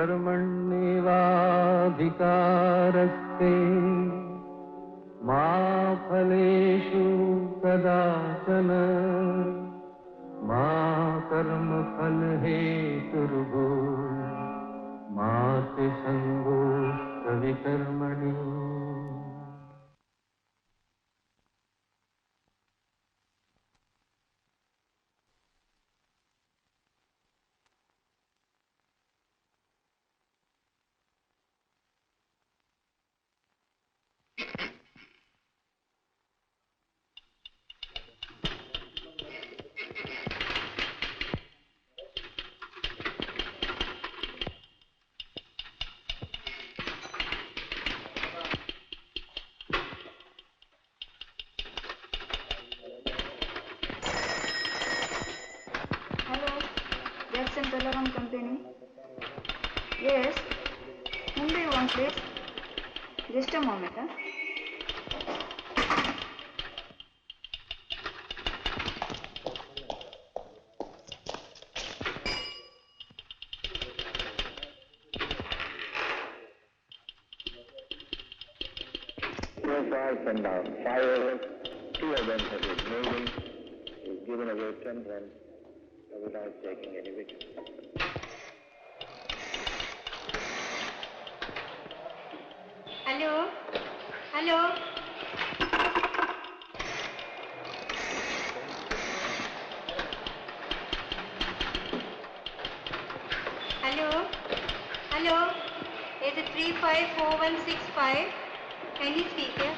कर्मण्येवाधिकारस्ते मा फलेषु कदाचन मा कर्मफल हेतुर्भूः मा ते संगोऽस्त्वविकर्मणि। Jackson Tolaram Company. Yes. Whom do you want, please? Just a moment. So far from the fireworks, 2 of them have been moving. We've given away 10 runs without taking any wickets. Hello? Hello? Hello? Hello? Is it 354165? Can you speak here?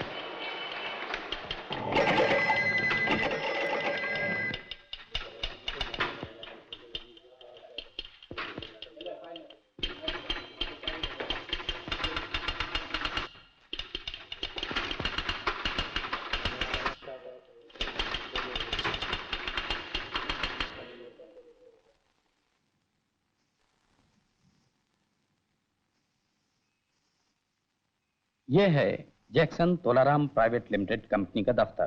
यह है Jackson Tolaram private limited company का दफ्तर।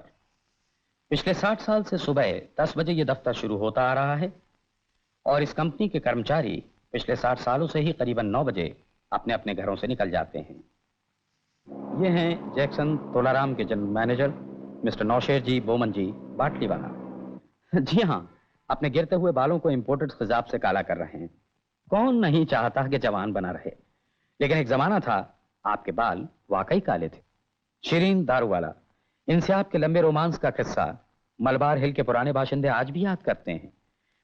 पिछले 60 साल से सुबह 10 बजे यह दफ्तर शुरू होता आ रहा है और इस कंपनी के कर्मचारी पिछले 60 सालों से ही करीबन 9 बजे अपने अपने घरों से निकल जाते हैं। ये हैं जैक्सन तोलाराम के जनरल मैनेजर मिस्टर नौशेर जी बोमन जी बाटलीवाला। जी हाँ, अपने गिरते हुए बालों को इंपोर्टेड खिजाब से काला कर रहे हैं। कौन नहीं चाहता कि जवान बना रहे, लेकिन एक जमाना था आपके बाल वाकई काले थे। शिरीन दारूवाला, इनसे आपके लंबे रोमांस का किस्सा मलबार हिल के पुराने बाशिंदे आज भी याद करते हैं।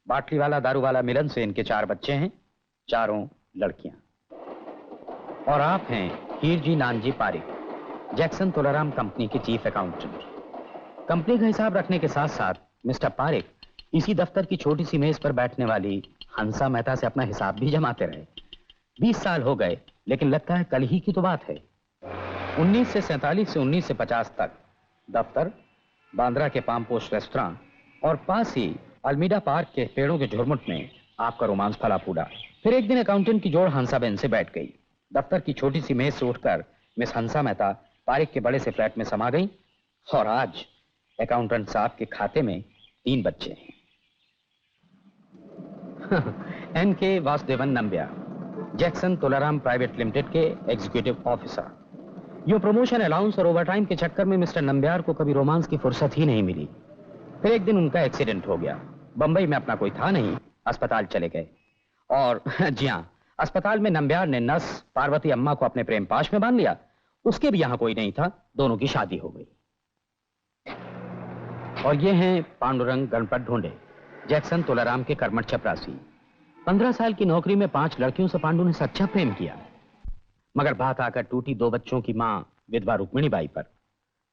बाटलीवाला दारूवाला मिलन से इनके 4 बच्चे हैं, चारों लड़कियां। और आप हैं हीरजी नानजी पारिक, जैक्सन तोलाराम कंपनी के चीफ अकाउंटेंट। कंपनी का हिसाब रखने के साथ साथ मिस्टर पारिक इसी दफ्तर की छोटी सी मेज पर बैठने वाली हंसा मेहता से अपना हिसाब भी जमाते रहे। 20 साल हो गए, लेकिन लगता है कल ही की तो बात है। 1947 से 1950 तक दफ्तर, बांद्रा के पाम पोस्ट रेस्टोरेंट और पास ही अल्मीडा पार्क के पेड़ों के झुरमुट में आपका रोमांस फला फूला। फिर एक दिन अकाउंटेंट की जोड़ हंसाबेन से बैठ गई। दफ्तर की छोटी सी मेज से उठकर मिस हंसा मेहता पारिक के बड़े से फ्लैट में समा गई और आज अकाउंटेंट साहब के खाते में 3 बच्चे हैं। NK. Vasudevan Nambiar, Jackson Tolaram private limited के एग्जीक्यूटिव ऑफिसर। यूं प्रमोशन अलाउंस और ओवरटाइम के चक्कर में मिस्टर नंबियार को कभी रोमांस की फुर्सत ही नहीं मिली। फिर एक दिन उनका एक्सीडेंट हो गया। बंबई में अपना कोई था नहीं, अस्पताल चले गए और जी हाँ, अस्पताल में नंबियार ने नर्स पार्वती अम्मा को अपने प्रेम पाश में बांध लिया। उसके भी यहां कोई नहीं था, दोनों की शादी हो गई। और ये हैं पांडुरंग गणपत ढूंढे, जैक्सन तोलाराम के कर्मठ चपरासी। 15 साल की नौकरी में 5 लड़कियों से पांडु ने सच्चा प्रेम किया, मगर बात आकर टूटी 2 बच्चों की मां विधवा रुक्मिणी बाई पर।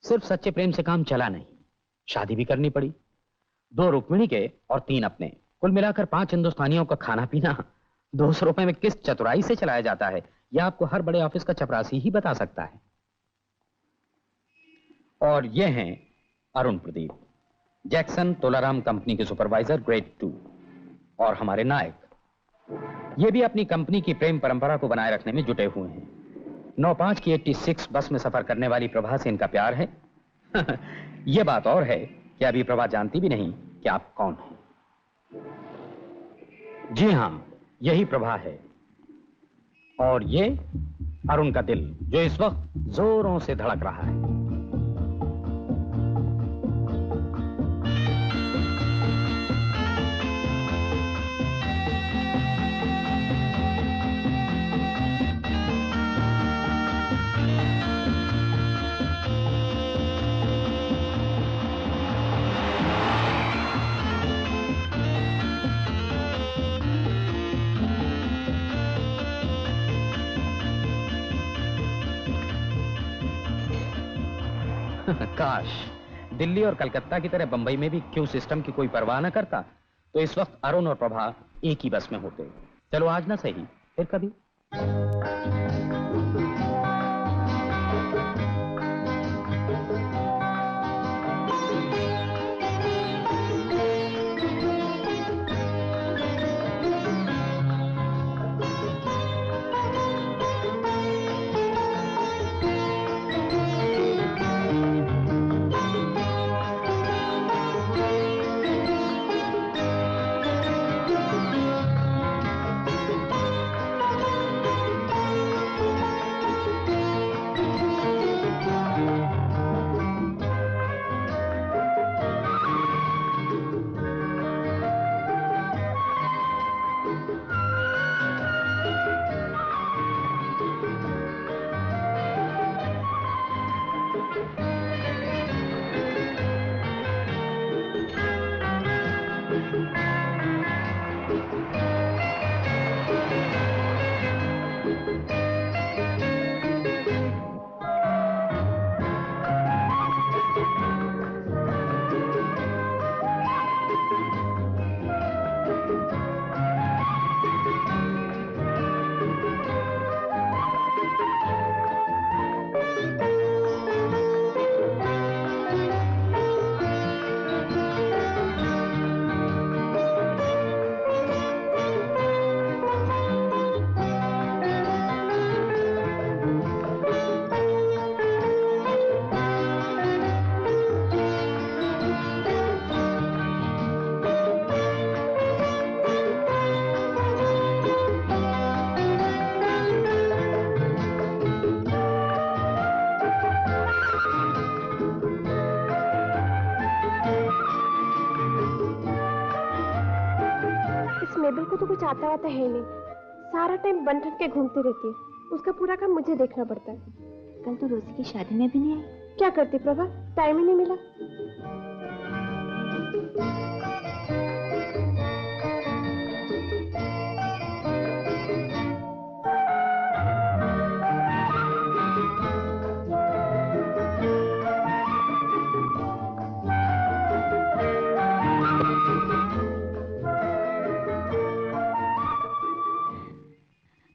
सिर्फ सच्चे प्रेम से काम चला नहीं, शादी भी करनी पड़ी। 2 रुक्मिणी के और 3 अपने, कुल मिलाकर 5 हिंदुस्तानियों का खाना पीना 200 रुपए में किस चतुराई से चलाया जाता है, यह आपको हर बड़े ऑफिस का चपरासी ही बता सकता है। और ये हैं अरुण प्रदीप, जैक्सन तोलाराम कंपनी के सुपरवाइजर ग्रेड 2 और हमारे नायक। ये भी अपनी कंपनी की प्रेम परंपरा को बनाए रखने में जुटे हुए हैं। 9-5 की 86 बस में सफर करने वाली प्रभा से इनका प्यार है। यह बात और है कि अभी प्रभा जानती भी नहीं कि आप कौन हैं। जी हां, यही प्रभा है। और ये अरुण का दिल, जो इस वक्त जोरों से धड़क रहा है। काश दिल्ली और कलकत्ता की तरह बंबई में भी क्यू सिस्टम की कोई परवाह न करता, तो इस वक्त अरुण और प्रभा एक ही बस में होते। चलो आज ना सही, फिर कभी। मेबल को तो कुछ आता वाता है नहीं, सारा टाइम बन ठन के घूमती रहती है। उसका पूरा काम मुझे देखना पड़ता है। कल तो रोजी की शादी में भी नहीं आई। क्या करती प्रभा, टाइम ही नहीं मिला।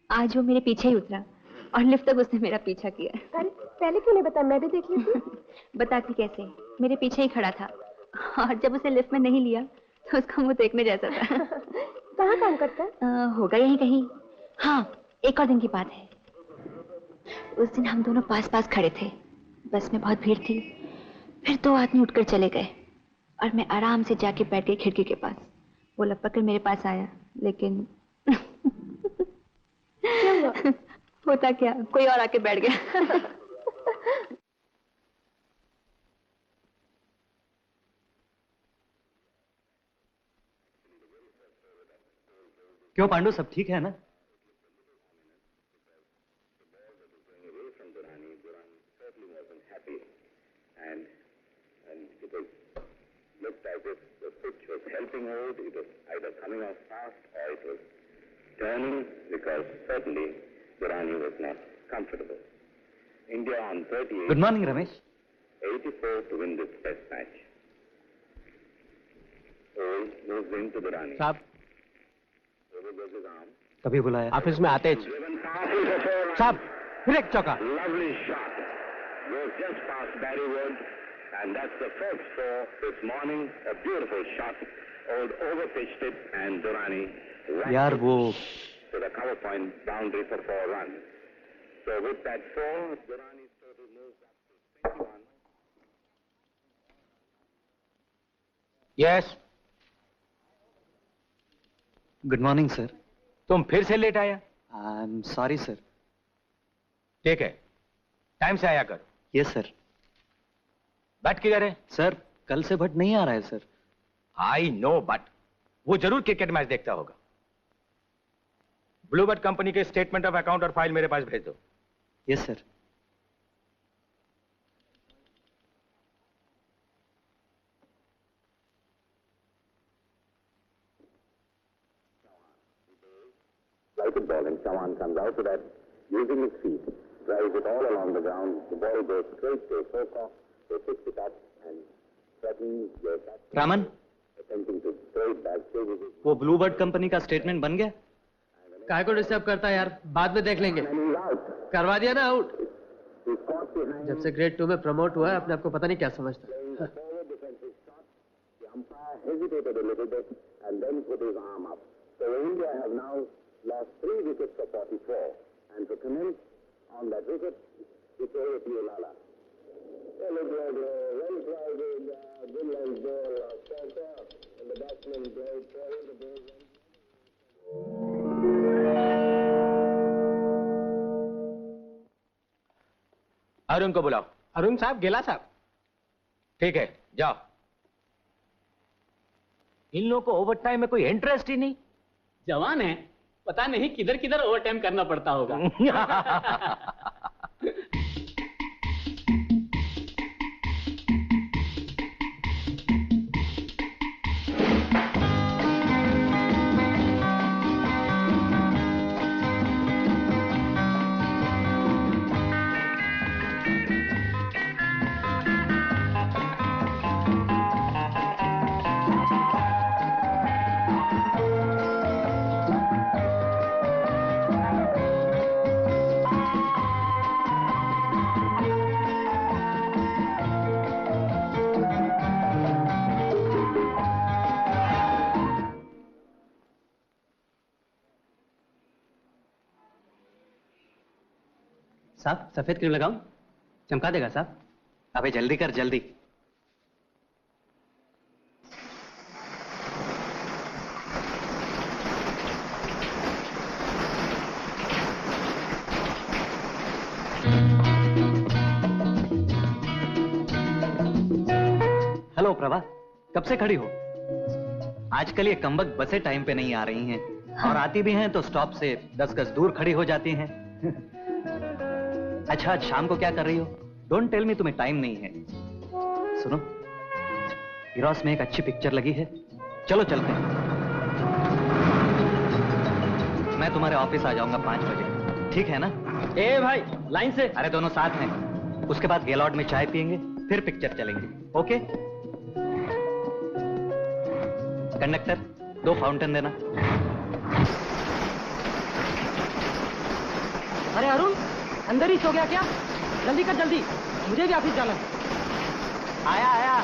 आज वो मेरे पीछे ही उतरा और लिफ्ट तक उसने मेरा पीछा किया। अरे पहले क्यों नहीं बताया, मैं भी देख लेती। बताती कैसे, मेरे पीछे ही खड़ा था और जब उसे लिफ्ट में नहीं लिया तो उसका मुंह देखने जैसा था। कहाँ काम करता है? होगा यहीं कहीं। हाँ, एक और दिन की बात है। उस दिन हम दोनों पास पास खड़े थे, बस में बहुत भीड़ थी। फिर दो आदमी उठकर चले गए और मैं आराम से जाके बैठ गई खिड़की के पास। वो लपक कर मेरे पास आया, लेकिन क्या हुआ? होता क्या, कोई और आके बैठ गया। क्यों पांडु, सब ठीक है ना? Turning because certainly Durrani was not comfortable. India on 38. Good morning, Ramesh. 84 to win this test match. All moves into Durrani. साहब, Over goes his arm. कभी बुलाया? ऑफिस में आते हैं। Driven powerfully for 4 runs. साहब, फिर एक चौका। Lovely shot. Goes just past Barry Wood. And that's the first score this morning. A beautiful shot. Old overpitched it and Durrani यार वो to the cover point boundary for 4 runs. So with that 4, Durrani's total moves up to 21. Yes. Good morning sir. तुम फिर से late आया? I am sorry sir. ठीक है, time से आया कर। Yes sir. बट किधर है? सर कल से भट्ट नहीं आ रहा है सर। आई नो, बट वो जरूर क्रिकेट मैच देखता होगा। ब्लूबर्ड कंपनी के स्टेटमेंट ऑफ अकाउंट और फाइल मेरे पास भेज दो। Yes sir. Like a ball and Chawan comes out so that using his feet, drives it all along the ground. The ball goes straight to Soka. They fix it up and threatens their batsman. Raman, Attempting to throw it back, chases it. वो Bluebird company का statement बन गया? काय को disturb करता है यार, बाद में देख लेंगे। And he's out. करवा दिया ना आउट। He's caught behind. जब से ग्रेड 2 में प्रमोट हुआ है अपने आप को पता नहीं क्या समझता। Playing a forward defensive shot. The umpire hesitated a little bit and then put his arm up. So India have now lost 3 wickets for 44. And to commence on that wicket, it's over to Lala. Well, it was a well-crowded, good-like ball of Soka, and the batsman played forward the ball. Arun को बुलाओ। अरुण साहब, गेला साहब। ठीक है, जाओ। इन लोगों को ओवर टाइम में कोई इंटरेस्ट ही नहीं। जवान है, पता नहीं किधर किधर ओवर टाइम करना पड़ता होगा। साहब सफेद क्रीम लगाऊं? चमका देगा साहब? अबे जल्दी कर जल्दी। हेलो प्रभा, कब से खड़ी हो? आजकल ये कमबख्त बसें टाइम पे नहीं आ रही हैं। और आती भी हैं तो स्टॉप से 10 गज दूर खड़ी हो जाती हैं। अच्छा, आज शाम को क्या कर रही हो? डोंट टेल मी तुम्हें टाइम नहीं है। सुनो, इरोस में एक अच्छी पिक्चर लगी है, चलो चलते हैं। मैं तुम्हारे ऑफिस आ जाऊंगा 5 बजे, ठीक है ना? ए भाई, लाइन से। अरे दोनों साथ में। उसके बाद गेलॉर्ड में चाय पियेंगे, फिर पिक्चर चलेंगे, ओके? कंडक्टर, 2 फाउंटेन देना। अरे अरुण, अंदर ही सो गया क्या? जल्दी कर जल्दी, मुझे भी ऑफिस जाना है। आया आया।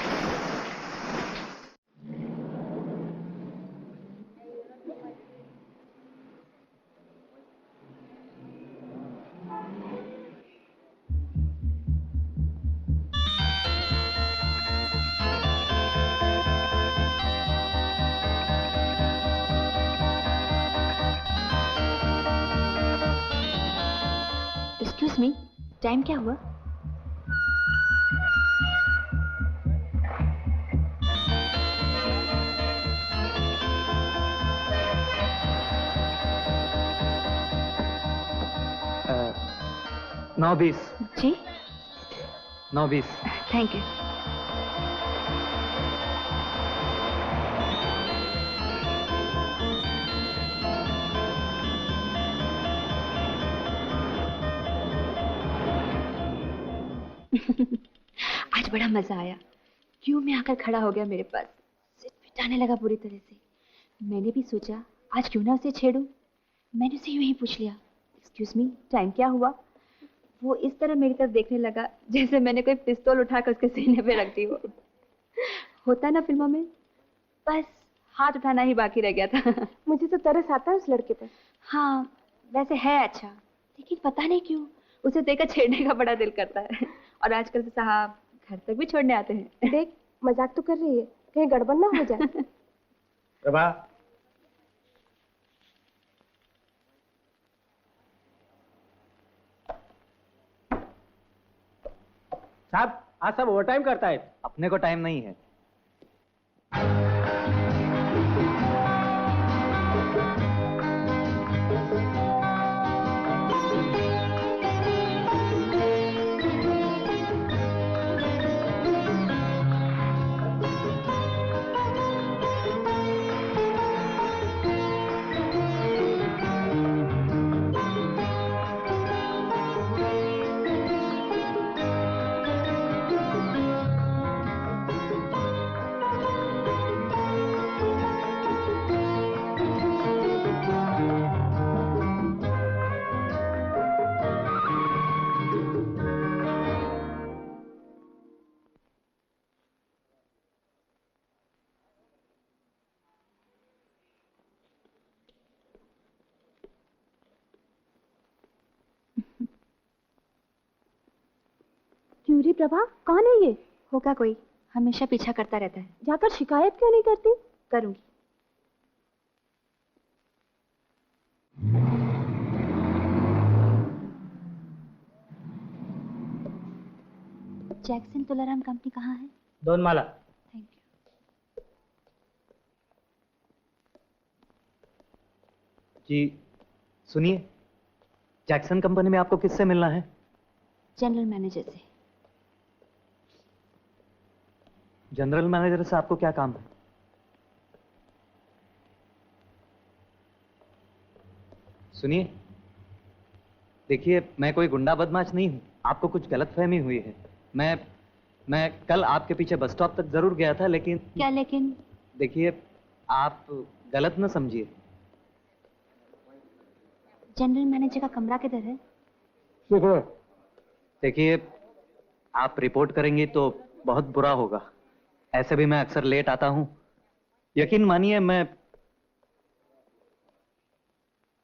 एक्सक्यूज मी, टाइम क्या हुआ? अ, 9:20। जी, 9:20। Thank you. आज बड़ा मजा आया। क्यों में आकर खड़ा हो गया मेरे पास, सिर पिटाने लगा बुरी तरह से। मैंने भी सोचा आज क्यों ना उसे छेड़ूं। मैंने उसे यूं ही पूछ लिया, एक्सक्यूज मी, टाइम क्या हुआ? वो इस तरह मेरी तरफ देखने लगा जैसे मैंने कोई पिस्तौल उठाकर उसके सीने पे रख दी हो। होता है ना फिल्मों में, बस हाथ उठाना ही बाकी रह गया था। मुझे तो तरस आता है उस लड़के पर। हाँ, वैसे है अच्छा, लेकिन पता नहीं क्यों उसे देखकर छेड़ने का बड़ा दिल करता है। और आजकल तो साहब घर तक भी छोड़ने आते हैं। देख, मजाक तो कर रही है, कहीं गड़बड़ ना हो जाए। प्रभा, साहब आज सब ओवर टाइम करता है। अपने को टाइम नहीं है। क्यूरी प्रभा, कौन है ये? होगा कोई, हमेशा पीछा करता रहता है। जाकर शिकायत क्यों नहीं करती? करूंगी। जैक्सन तुलाराम कंपनी कहाँ है? दोनमाला। Thank you. जी सुनिए, जैक्सन कंपनी में आपको किससे मिलना है? जनरल मैनेजर से। जनरल मैनेजर से आपको क्या काम है? सुनिए, देखिए मैं कोई गुंडा बदमाश नहीं हूं, आपको कुछ गलतफहमी हुई है। मैं कल आपके पीछे बस स्टॉप तक जरूर गया था, लेकिन क्या लेकिन? देखिए आप गलत न समझिए। जनरल मैनेजर का कमरा किधर है? देखिए आप रिपोर्ट करेंगी तो बहुत बुरा होगा। ऐसे भी मैं अक्सर लेट आता हूं, यकीन मानिए।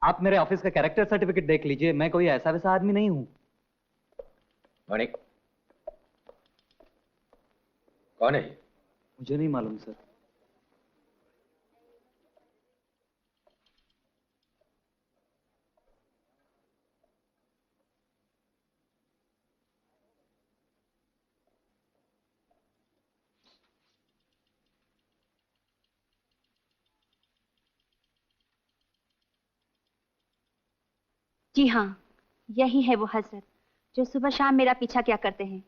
आप मेरे ऑफिस का कैरेक्टर सर्टिफिकेट देख लीजिए, मैं कोई ऐसा वैसा आदमी नहीं हूं। मणिक, कौन है? मुझे नहीं मालूम सर। जी हाँ, यही है वो हजरत जो सुबह शाम मेरा पीछा किया करते हैं।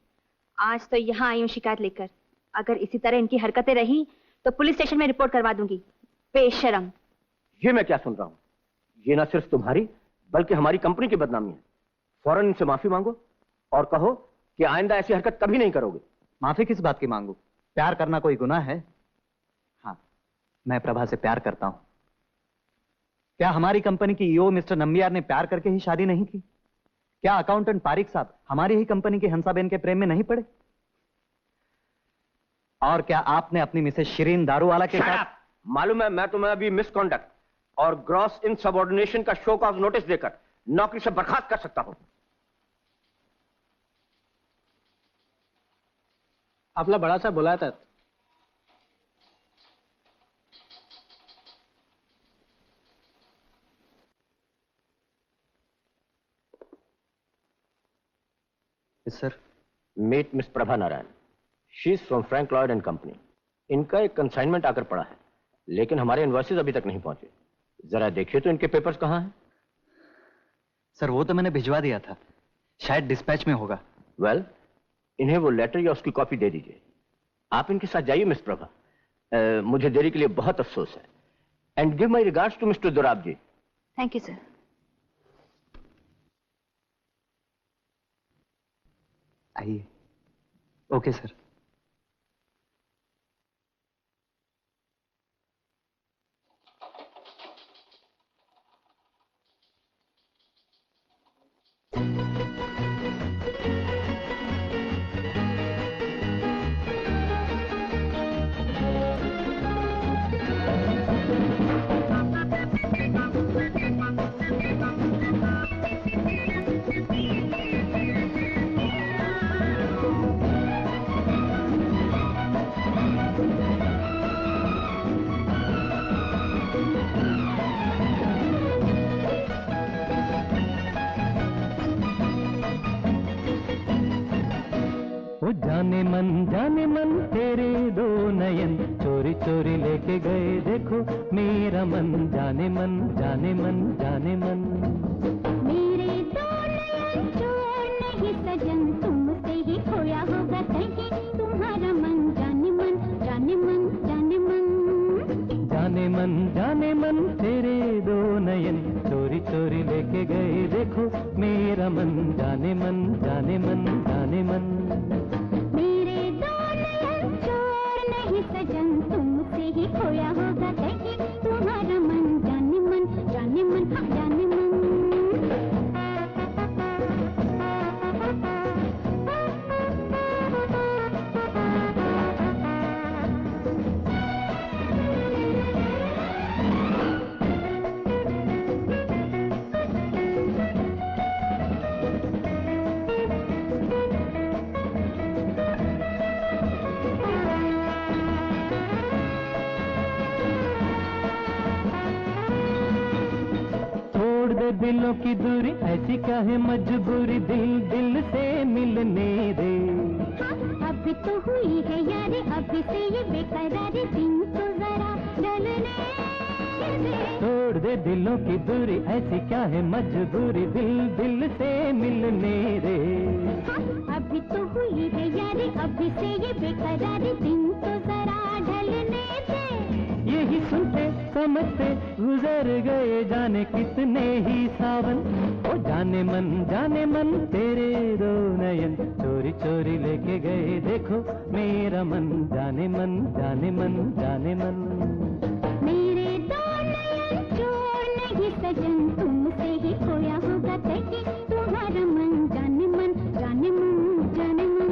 आज तो यहाँ आई हूँ शिकायत लेकर। अगर इसी तरह इनकी हरकतें रही तो पुलिस स्टेशन में रिपोर्ट करवा दूंगी। बेशरम। ये मैं क्या सुन रहा हूँ? ये ना सिर्फ तुम्हारी बल्कि हमारी कंपनी की बदनामी है। फौरन इनसे माफी मांगो और कहो कि आइंदा ऐसी हरकत कभी नहीं करोगे। माफी किस बात की मांगू? प्यार करना कोई गुनाह है? हाँ, मैं प्रभा से प्यार करता हूं। क्या हमारी कंपनी की ईओ मिस्टर नंबियार ने प्यार करके ही शादी नहीं की? क्या अकाउंटेंट पारिक साहब हमारी ही कंपनी की हंसाबेन के प्रेम में नहीं पड़े? और क्या आपने अपनी मिसेस शिरीन दारूवाला के साथ? मालूम है, मैं तुम्हें अभी मिसकॉन्डक्ट और ग्रॉस इनसबऑर्डिनेशन का शो कॉज नोटिस देकर नौकरी से बर्खास्त कर सकता हूं। आपला बड़ा सा बुलाया था। Sir, meet miss Prabha Narayan. She is from Frank Lloyd and company. इनका एक कंसाइनमेंट आकर पड़ा है, लेकिन हमारे इनवॉइसेस अभी तक नहीं पहुंचे। जरा देखिए तो इनके पेपर्स कहां हैं? सर वो तो मैंने भिजवा दिया था, शायद डिस्पैच में होगा। वेल, इन्हें वो लेटर या उसकी कॉपी दे दीजिए। आप इनके साथ जाइए मिस प्रभा। मुझे देरी के लिए बहुत अफसोस है। And give my regards to mister Dorab ji. Thank you sir. आइए। Okay sir. जाने मन तेरे दो नयन चोरी चोरी लेके गए देखो मेरा मन जाने मन जाने मन जाने मन। मेरे दो नयन चोर नहीं सजन तुमसे ही खोया होगा कहीं तुम्हारा मन जाने मन जाने मन जाने मन। जाने मन तेरे दो नयन चोरी चोरी लेके गए देखो मेरा मन जाने मन जाने मन जाने मन। मेरे दो नयन चोर नहीं सजन तुमसे ही खोया होगा कहीं तुम्हारा मन जाने मन जाने मन हाँ जाने मन। दिलों की दूरी ऐसी क्या है मजबूरी दिल दिल से मिलने दे। अभी तो हुई है यारी अभी से ये बेकरारी दिन तो जरा ढलने दे। तोड़ दे दिलों की दूरी ऐसी क्या है मजबूरी दिल दिल से मिलने दे। अभी तो हुई है यारी अभी से ये बेकरारी दिन तो जरा ढलने दे। यही सुनते समझते गुजर गए जाने कितने ही सावन। ओ जाने मन तेरे दो नयन चोरी चोरी लेके गए देखो मेरा मन जाने मन जाने मन जाने मन। मेरे दो नयन चोर नहीं सजन तुमसे ही खोया होगा कहीं तुम्हारा मन जाने मन जाने मन जाने मन।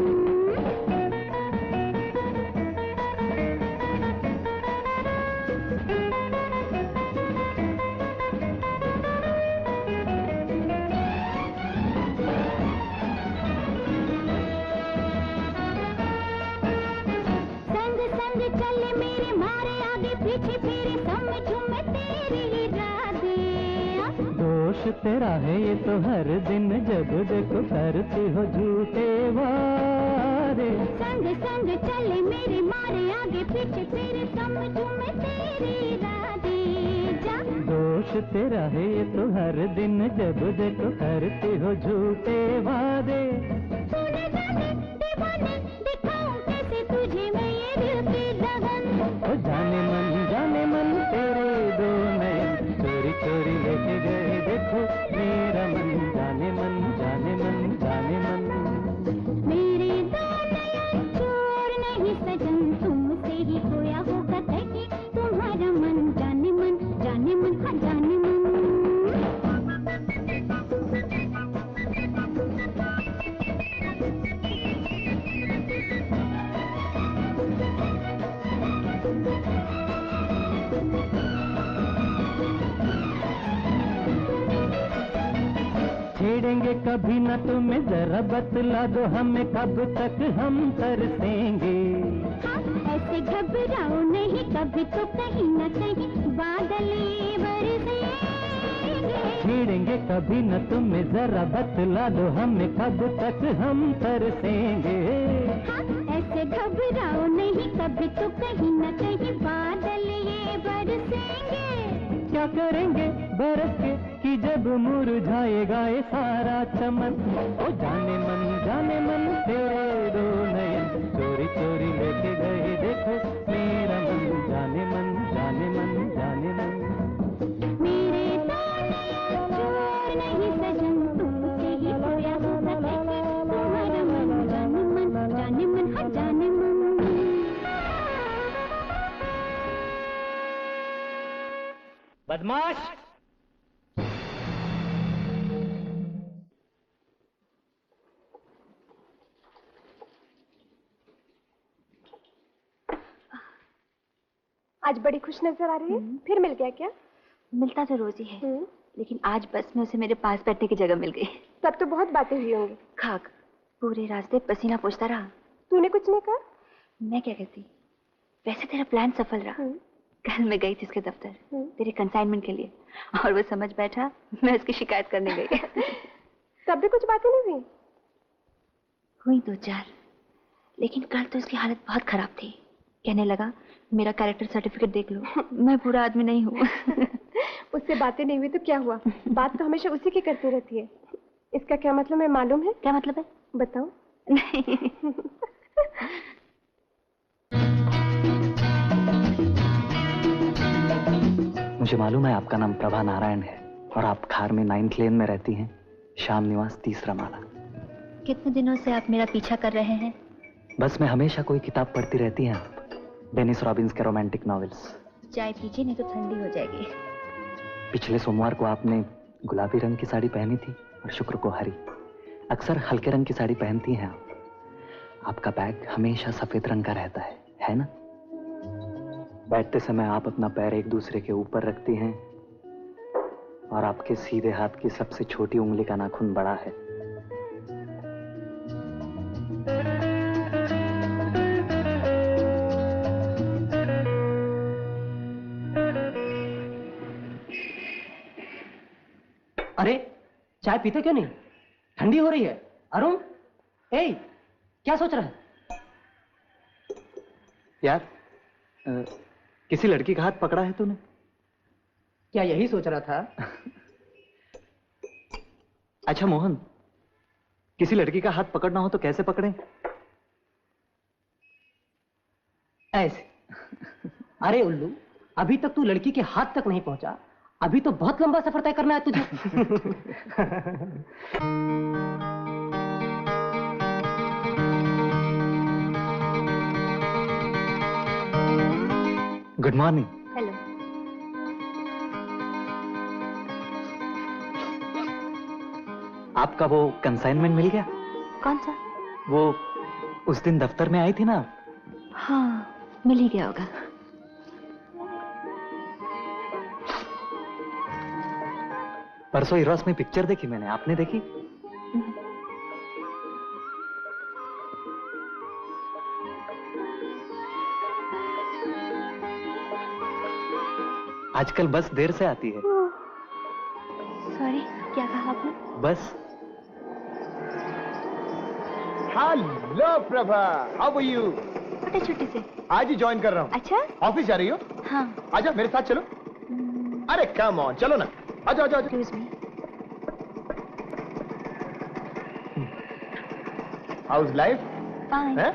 चले मेरे मारे आगे पीछे फिरे समझूं मैं तेरी इरादे। दोष तेरा है ये तो हर दिन जब देखो करती हो झूठे वादे। संग संग चले मेरे मारे आगे पीछे फिरे समझूं मैं तेरी इरादे। जा दोष तेरा है ये तो हर दिन जब देखो करती हो झूठे वादे। तूने जाने दीवाने दिखाऊं कैसे तुझे मैं ये दिल की लगन। ओ जाने मन तेरे दो नयन चोरी चोरी लेके गए देखो मेरा मन जाने मन जाने मन जाने मन। मेरे दो नयन चोर नहीं सजन तुमसे ही खोया होगा कहीं तुम्हारा मन जाने मन हाँ जाने मन। छेड़ेंगे कभी न तुम्हें जरा बतला दो हमें कब तक हम तरसेंगे। ऐसे घबराओ नहीं कभी तो कहीं न कहीं बादल बरसेंगे। छेड़ेंगे कभी न तुम्हें जरा बतला दो हमें कब तक हम तरसेंगे। ऐसे घबराओ नहीं कभी तो कहीं न कहीं बादल ये बरसेंगे। क्या करेंगे बरस के कि जब मुरझाएगा ये सारा चमन। ओ जाने मन तेरे दो नयन चोरी चोरी लेके गए देखो मेरा मन जाने मन जाने मन जाने मन। मेरे दो नयन चोर नहीं सजन तुमसे ही खोया होगा कहीं तुम्हारा मन जाने मन हाँ जाने मन। बदमाश आज बड़ी खुश नजर आ रही है। फिर मिल गया क्या? मिलता तो रोज ही है लेकिन आज बस में उसे मेरे पास बैठने की जगह मिल गई। तब तो बहुत बातें हुई होंगी। खाक पूरे रास्ते पसीना पोंछता रहा। तूने कुछ नहीं कहा? मैं क्या कहती, वैसे तेरा प्लान सफल रहा। कल मैं गई थी उसके दफ्तर तेरे कंसाइनमेंट के लिए और वो समझ बैठा मैं उसकी शिकायत करने गई। तब भी कुछ बातें नहीं हुई? हुई दो चार लेकिन कल तो उसकी हालत बहुत खराब थी। कहने लगा मेरा कैरेक्टर सर्टिफिकेट देख लो, मैं बुरा आदमी नहीं हूँ। उससे बातें नहीं हुई तो क्या हुआ? बात तो हमेशा उसी की करती रहती है। इसका क्या मतलब है मालूम है? क्या मतलब है? बताओ। नहीं। मुझे मालूम है आपका नाम प्रभा नारायण है और आप खार में 9th लेन में रहती हैं, श्याम निवास 3रा माला। कितने दिनों से आप मेरा पीछा कर रहे हैं? बस में हमेशा कोई किताब पढ़ती रहती हैं आप, डेनिस रॉबिन्स के रोमांटिक नॉवेल्स। चाय पीजिए नहीं तो ठंडी हो जाएगी। पिछले सोमवार को आपने गुलाबी रंग की साड़ी पहनी थी और शुक्र को हरी। अक्सर हल्के रंग की साड़ी पहनती हैं आप। आपका बैग हमेशा सफेद रंग का रहता है ना? बैठते समय आप अपना पैर एक दूसरे के ऊपर रखती हैं और आपके सीधे हाथ की सबसे छोटी उंगली का नाखून बड़ा है। अरे चाय पीते क्यों नहीं? ठंडी हो रही है। अरुण, ए, क्या सोच रहा है? यार किसी लड़की का हाथ पकड़ा है तूने? क्या यही सोच रहा था? अच्छा मोहन, किसी लड़की का हाथ पकड़ना हो तो कैसे पकड़ें? ऐसे। अरे उल्लू, अभी तक तू लड़की के हाथ तक नहीं पहुंचा, अभी तो बहुत लंबा सफर तय करना है तुझे। Good morning. हेलो। आपका वो कंसाइनमेंट मिल गया? कौन सा? वो उस दिन दफ्तर में आई थी ना? हाँ, मिल ही गया होगा। परसों इरोस में पिक्चर देखी मैंने, आपने देखी? आजकल बस देर से आती है। सॉरी, क्या कहा आपने? बस। Hello Prabha, how are you? छोटे छुट्टी से आज ही ज्वाइन कर रहा हूँ। अच्छा? ऑफिस जा रही हो? हाँ। आजा मेरे साथ चलो। अरे कम ऑन, चलो ना। आजा आजा आजा। How's life? फाइन। है?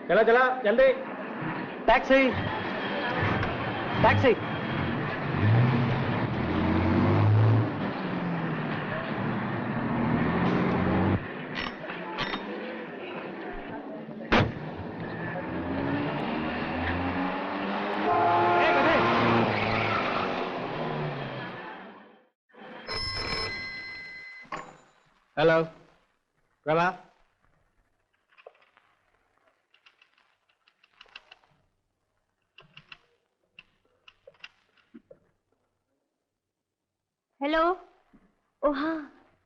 चला चला जल्दी। Taxi taxi. Hello Prabha. Hello. Oh हाँ,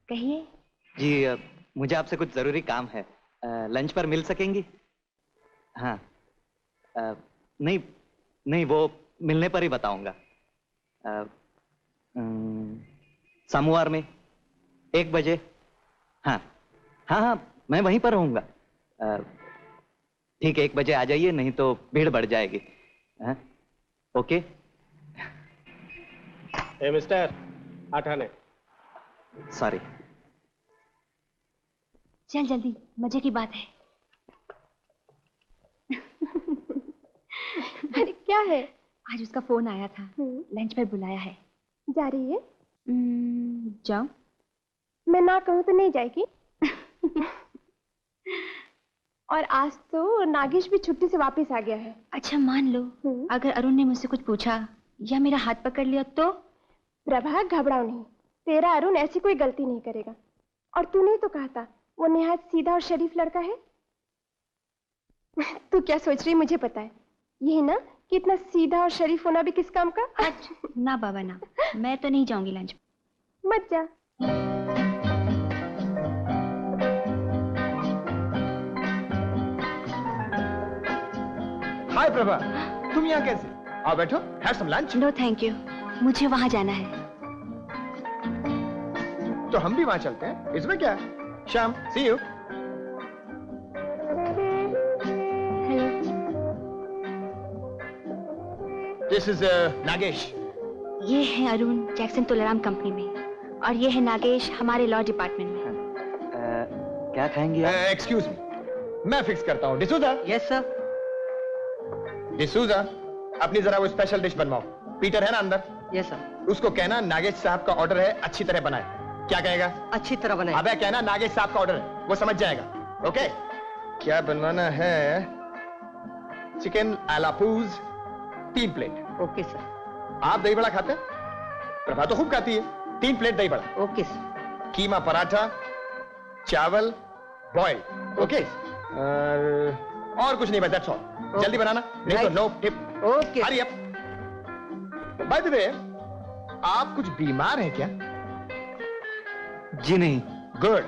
कहिए। जी मुझे आपसे कुछ जरूरी काम है। लंच पर मिल सकेंगी? हाँ। नहीं नहीं, वो मिलने पर ही बताऊंगा। सोमवार में 1 बजे। हाँ हाँ हाँ, मैं वहीं पर रहूंगा। ठीक है, 1 बजे आ जाइए, नहीं तो भीड़ बढ़ जाएगी। हाँ? ओके। ए मिस्टर, आठाने। सॉरी। चल जल्दी, मजे की बात है। अरे क्या है? आज उसका फोन आया था, लंच पर बुलाया है। जा रही है? जाओ। मैं ना कहूँ तो नहीं जाएगी? और आज तो नागेश भी छुट्टी से वापस आ गया है। अच्छा मान लो, अगर अरुण ने मुझसे कुछ पूछा या मेरा हाथ पकड़ लिया तो? प्रभा घबराओ नहीं, तेरा अरुण ऐसी कोई गलती नहीं करेगा। और तूने तो कहा था वो निहायत सीधा और शरीफ लड़का है। तू क्या सोच रही मुझे पता है। यही ना कि इतना सीधा और शरीफ होना भी किस काम का? ना बाबा ना, मैं तो नहीं जाऊंगी लंच। मत जा। हाय प्रभा, तुम यहाँ कैसे? आओ बैठो, have some lunch. No thank you, मुझे वहां जाना है। तो हम भी वहां चलते हैं, इसमें क्या? शाम, सी यू। This is Nagesh. ये है अरुण जैक्सन तोलाराम कंपनी में, और ये है नागेश हमारे लॉ डिपार्टमेंट में। क्या खाएंगे आप? एक्सक्यूज मी, मैं फिक्स करता हूँ। डिसूजा। Yes sir. डिसूजा, अपनी जरा वो स्पेशल डिश बनवाओ। पीटर है ना अंदर? Yes sir. उसको कहना नागेश साहब का ऑर्डर है, अच्छी तरह बनाए। क्या कहेगा? अच्छी तरह बनाए। अबे कहना नागेश साहब का ऑर्डर है, वो समझ जाएगा। ओके? क्या बनवाना है? चिकन आलापूज 3 प्लेट। Okay sir. आप दही बड़ा खाते हैं? प्रभा तो खूब खाती है। 3 प्लेट दही बड़ा। Okay sir. कीमा पराठा, चावल बॉयल। ओके? और कुछ नहीं, बस दैट्स ऑल। जल्दी बनाना, नहीं तो no tip. Okay. Hurry up. By the way, आप कुछ बीमार हैं क्या? जी नहीं। गुड।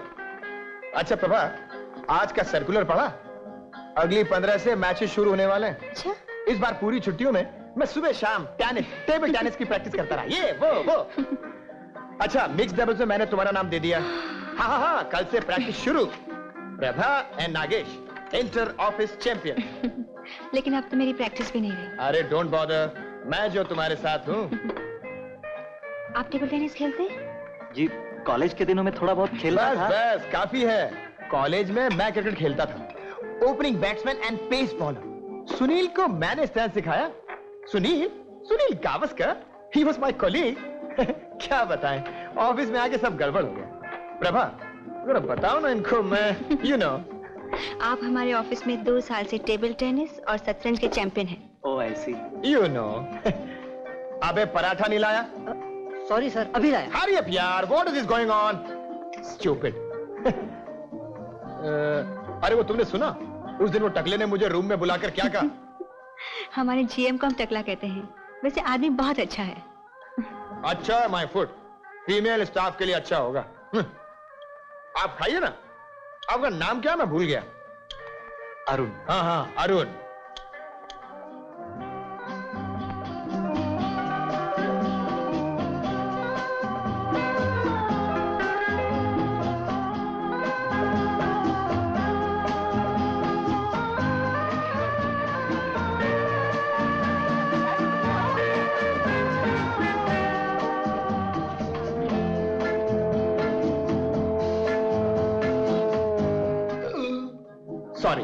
अच्छा प्रभा, आज का सर्कुलर पढ़ा? अगली 15 से मैचेस शुरू होने वाले हैं। अच्छा? इस बार पूरी छुट्टियों में मैं सुबह शाम टेबल टेनिस की प्रैक्टिस करता रहा। ये वो। अच्छा, मिक्स डबल्स में मैंने तुम्हारा नाम दे दिया। हाँ, कल से प्रैक्टिस शुरू। Prabha and Nagesh, inter office champion. लेकिन अब तो मेरी प्रैक्टिस भी नहीं रही। अरे डोंट बॉदर, मैं जो तुम्हारे साथ हूँ। आप टेबल टेनिस खेलते हैं? जी, कॉलेज के दिनों में थोड़ा बहुत खेलता था। बस काफी है। कॉलेज में मैं क्रिकेट खेलता था, opening batsman and pace bowler. Sunil को मैंने स्टैंड सिखाया। Sunil Gavaskar, he was my colleague. क्या बताएं, ऑफिस में आके सब गड़बड़ हो गया। प्रभा, जरा बताओ ना इनको, मैं यू नो। आप हमारे ऑफिस में 2 साल से टेबल टेनिस और शतरंज के चैंपियन हैं। ओह ऐसी। You know. अबे पराठा नहीं लाया? सॉरी सर, अभी लाया। हरी अप यार, what is going on? Stupid. अरे वो तुमने सुना? उस दिन वो टकले ने मुझे रूम में बुलाकर क्या कहा? हमारे जीएम को हम टकला कहते हैं, वैसे आदमी बहुत अच्छा है। अच्छा है माय फूड, फीमेल स्टाफ के लिए अच्छा होगा। आप खाइए ना। आपका नाम क्या? मैं भूल गया। अरुण। हाँ, अरुण। सॉरी।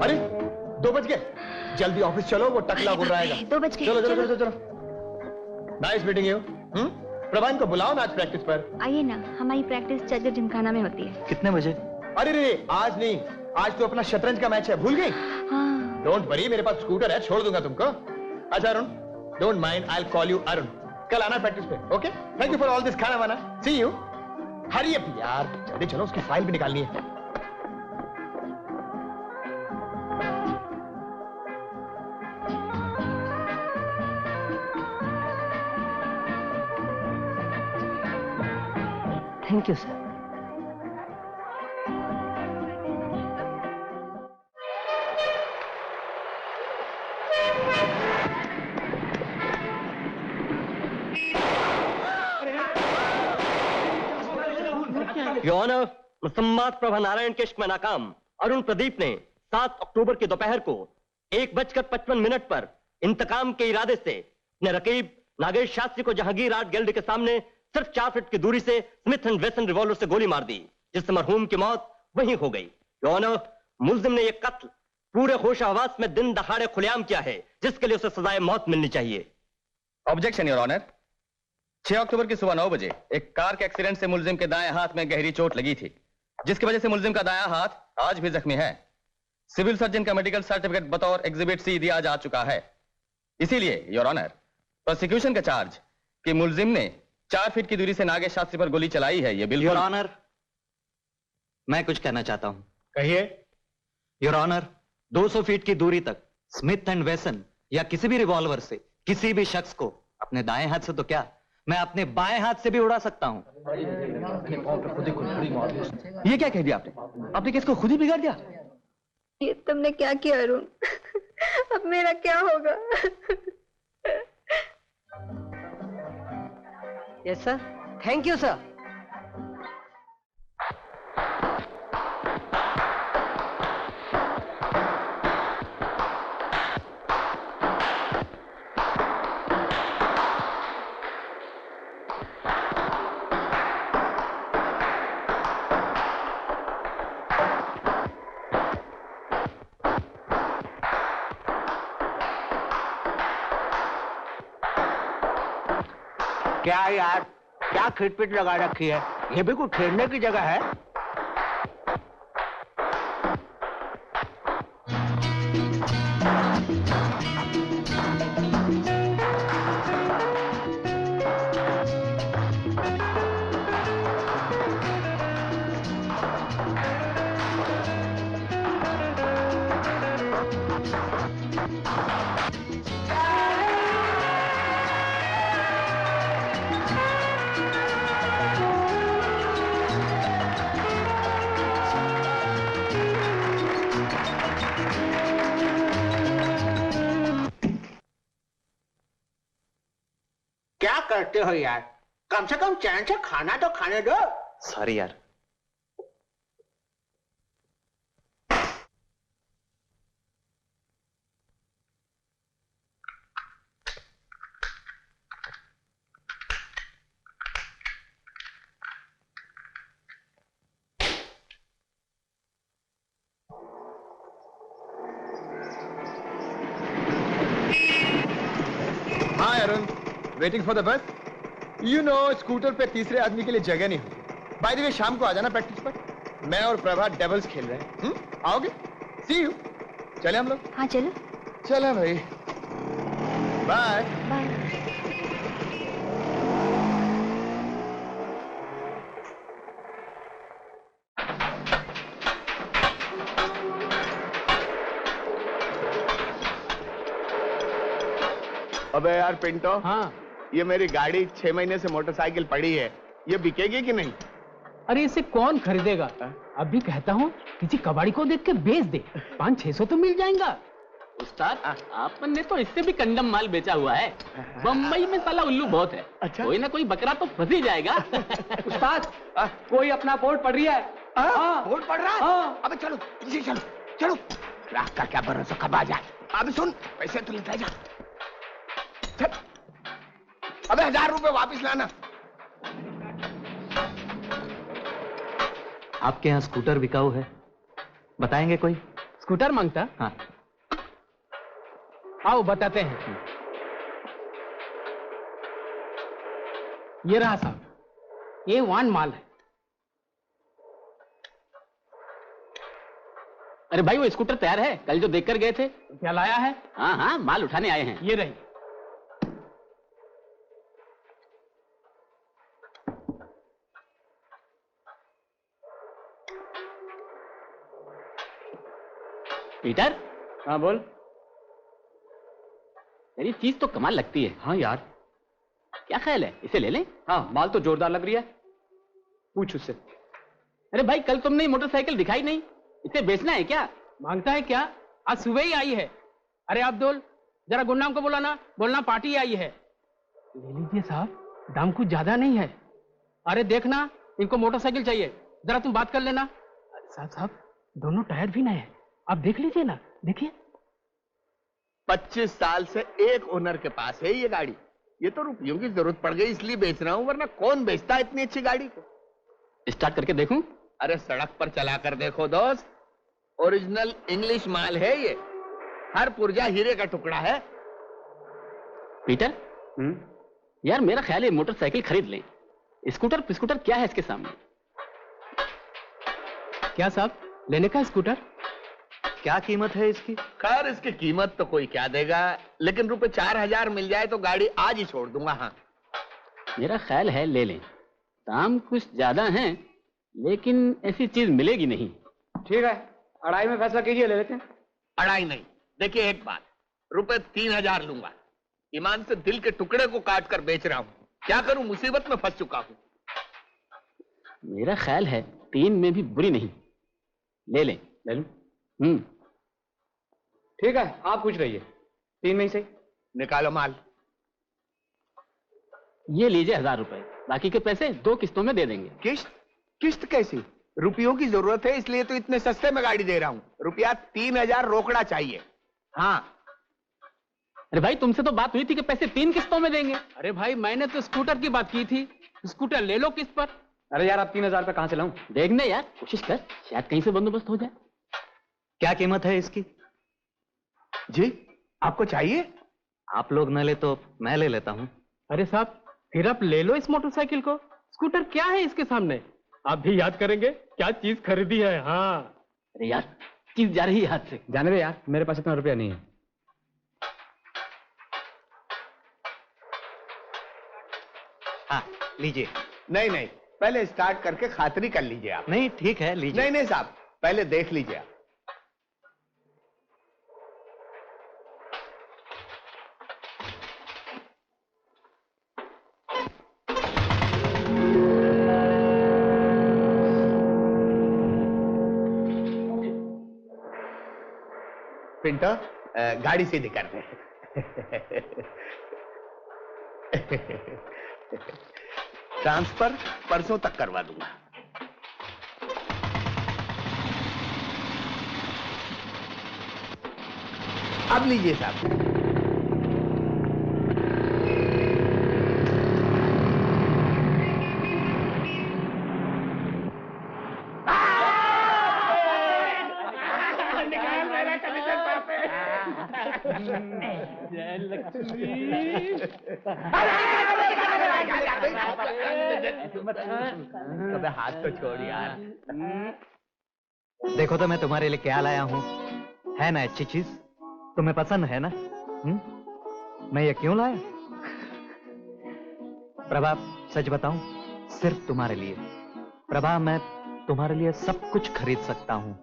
अरे 2 बज गए, जल्दी ऑफिस चलो, वो टकला गुड़ रहेगा। 2 बज गए। चलो। Nice meeting you. प्रभान को बुलाओ ना आज प्रैक्टिस पर। आइए ना, हमारी प्रैक्टिस चद्दर जिमखाना में होती है। कितने बजे? अरे रे, आज नहीं, आज तो अपना शतरंज का मैच है, भूल गई? हाँ। डोंट वरी, मेरे पास स्कूटर है, छोड़ दूंगा तुमको। अच्छा Arun, don't mind, I will call you Arun. कल आना प्रैक्टिस पे, okay? Thank you for all this खाना वाना। सी यू। हरी अप यार, जल्दी चलो, उसकी फाइल भी निकालनी है। Thank you sir. Your honour, मुसम्मात प्रभा नारायण के इश्क में नाकाम अरुण प्रदीप ने 7 अक्टूबर की दोपहर को 1:55 पर इंतकाम के इरादे से अपने रकीब नागेश शास्त्री को जहांगीर आर्ट गैलरी के सामने सिर्फ 4 फीट की दूरी से स्मिथ एंड वेसन रिवॉल्वर से गोली मार दी, जिससे मरहूम की मौत वहीं हो गई। योर ऑनर, मुल्जिम ने यह कत्ल पूरे होश हवास में दिन दहाड़े खुलेआम किया है, जिसके लिए उसे सजाए मौत मिलनी चाहिए। Objection your honour. 6 अक्टूबर की सुबह 9 बजे एक कार के एक्सीडेंट से मुल्जिम के दाएं हाथ में गहरी चोट लगी थी, जिसकी वजह से मुल्जिम का दायां हाथ आज भी जख्मी है। सिविल सर्जन का मेडिकल सर्टिफिकेट बतौर एग्जिबिट सी दिया जा चुका है। इसीलिए योर ऑनर, प्रोसिक्यूशन का चार्ज कि मुल्जिम ने 4 फीट की दूरी से नागेश शास्त्री पर गोली चलाई है, यह बिल्कुल। योर ऑनर, मैं कुछ कहना चाहता हूं। कहिए। योर ऑनर, 200 फीट की दूरी तक स्मिथ एंड वेसन या किसी भी रिवॉल्वर से किसी भी शख्स को अपने दाएं हाथ से तो क्या, मैं अपने बाएं हाथ से भी उड़ा सकता हूं। ये क्या कह दिया आपने? आपने किसको खुद ही बिगाड़ दिया? ये तुमने क्या किया अरुण? अब मेरा क्या होगा? Yes sir, thank you sir. क्या यार, क्या खिटपिट लगा रखी है? ये भी कोई खेलने की जगह है? क्या करते हो यार? कम से कम चैन से खाना तो खाने दो। सॉरी यार। Hi Arun, waiting for the bus? You know scooter पे तीसरे आदमी के लिए जगह नहीं होती। बाय द वे शाम को आ जाना प्रैक्टिस पर। मैं और प्रभा डबल्स खेल रहे हैं। आओगे? सी यू। चले हम लोग? हाँ चलो। चले भाई, बाय बाय। अबे यार पिंटो, हाँ ये मेरी गाड़ी 6 महीने से मोटरसाइकिल पड़ी है, ये बिकेगी कि नहीं? अरे इसे कौन खरीदेगा? अभी कहता हूँ किसी कबाड़ी को देख के बेच दे, 500-600 तो मिल जाएगा। उस्ताद, आपने तो इससे भी कंडम माल बेचा हुआ है। बम्बई में साला उल्लू बहुत है। अच्छा? कोई ना कोई बकरा तो फंस ही जाएगा। उस्ताद, कोई अपना बोर्ड पढ़ रही है। बोर्ड पढ़ रहा है? अबे चलो पीछे चलो, चलो। रात का क्या भरोसा कब आ जाए। अबे सुन, पैसे तो लेता जा। चल। अबे 1000 रुपए वापस लाना। आपके यहाँ स्कूटर बिकाऊ है, बताएंगे कोई? स्कूटर मांगता? हाँ। आओ बताते हैं। ये रहा साहब, ये वान माल है। अरे भाई वो स्कूटर तैयार है, कल जो देखकर गए थे। क्या लाया है? हाँ हाँ, माल उठाने आए हैं। ये रही। पीटर। हाँ बोल। मेरी चीज तो कमाल लगती है। हाँ यार। क्या ख्याल है, इसे ले लें? हाँ, माल तो जोरदार लग रही है, पूछ उससे। अरे भाई कल तुमने मोटरसाइकिल दिखाई नहीं, इसे बेचना है क्या? मांगता है क्या? आज सुबह ही आई है। अरे अब्दुल, जरा गुंडाम को बुलाना, बोलना पार्टी आई है। ले लीजिए साहब, दाम कुछ ज्यादा नहीं है। अरे देखना, इनको मोटरसाइकिल चाहिए, जरा तुम बात कर लेना। साहब साहब, दोनों टायर भी नए हैं, आप देख लीजिए ना, देखिए। 25 साल से एक ओनर के पास है ये गाड़ी। ये तो रुपयों की जरूरत पड़ गई इसलिए बेच रहा हूं, वरना कौन बेचता है इतनी अच्छी गाड़ी को? स्टार्ट करके देखूं? अरे सड़क पर चला कर देखो दोस्त, ओरिजिनल इंग्लिश माल है ये, हर पुर्जा हीरे का टुकड़ा है। पीटर, यार मेरा ख्याल है मोटरसाइकिल खरीद लें। स्कूटर क्या है इसके सामने? क्या साहब, लेने का स्कूटर? क्या कीमत है इसकी? खैर इसकी कीमत तो कोई क्या देगा, लेकिन रुपए 4000 मिल जाए तो गाड़ी आज ही छोड़ दूंगा। हाँ मेरा ख्याल है ले लें, दाम कुछ ज्यादा हैं, लेकिन ऐसी चीज मिलेगी नहीं। ठीक है, 2.5 में फैसला कीजिए, ले लेते हैं। 2.5 नहीं, देखिए एक बात, रुपए 3000 लूंगा। ईमान से दिल के टुकड़े को काट कर बेच रहा हूँ, क्या करूं, मुसीबत में फंस चुका हूँ। मेरा ख्याल है 3 में भी बुरी नहीं, ले लें। ले लूं? ठीक है, आप पूछ रही है 3 में ही सही। निकालो माल। ये लीजिए 1000 रुपए, बाकी के पैसे 2 किस्तों में दे देंगे। किस्त? किस्त कैसी? रुपयों की जरूरत है इसलिए तो इतने सस्ते में गाड़ी दे रहा हूँ। रुपया 3000 रोकड़ा चाहिए। हाँ। अरे भाई तुमसे तो बात हुई थी कि पैसे 3 किस्तों में देंगे। अरे भाई मैंने तो स्कूटर की बात की थी, स्कूटर ले लो किस्त पर। अरे यार, अब 3000 रुपए कहां से लाऊं? देखने यार, कोशिश कर, शायद कहीं से बंदोबस्त हो जाए। क्या कीमत है इसकी? जी आपको चाहिए? आप लोग न ले तो मैं ले लेता हूँ। अरे साहब फिर आप ले लो इस मोटरसाइकिल को, स्कूटर क्या है इसके सामने। आप भी याद करेंगे क्या चीज खरीदी है। हाँ अरे यार चीज जा रही है हाथ से। जाने दे यार, मेरे पास इतना रुपया नहीं है। हाँ लीजिए। नहीं नहीं, पहले स्टार्ट करके खातरी कर लीजिए आप। नहीं ठीक है, लीजिए। नहीं नहीं साहब, पहले देख लीजिए आप। पिंटर, गाड़ी सीधी कर दे। ट्रांसफर परसों तक करवा दूंगा। अब लीजिए साहब। कभी हाथ तो छोड़ यार। देखो तो मैं तुम्हारे लिए क्या लाया हूँ। है ना अच्छी चीज, तुम्हें पसंद है ना? मैं ये क्यों लाया? प्रभा सच बताऊं, सिर्फ तुम्हारे लिए। प्रभा मैं तुम्हारे लिए सब कुछ खरीद सकता हूं।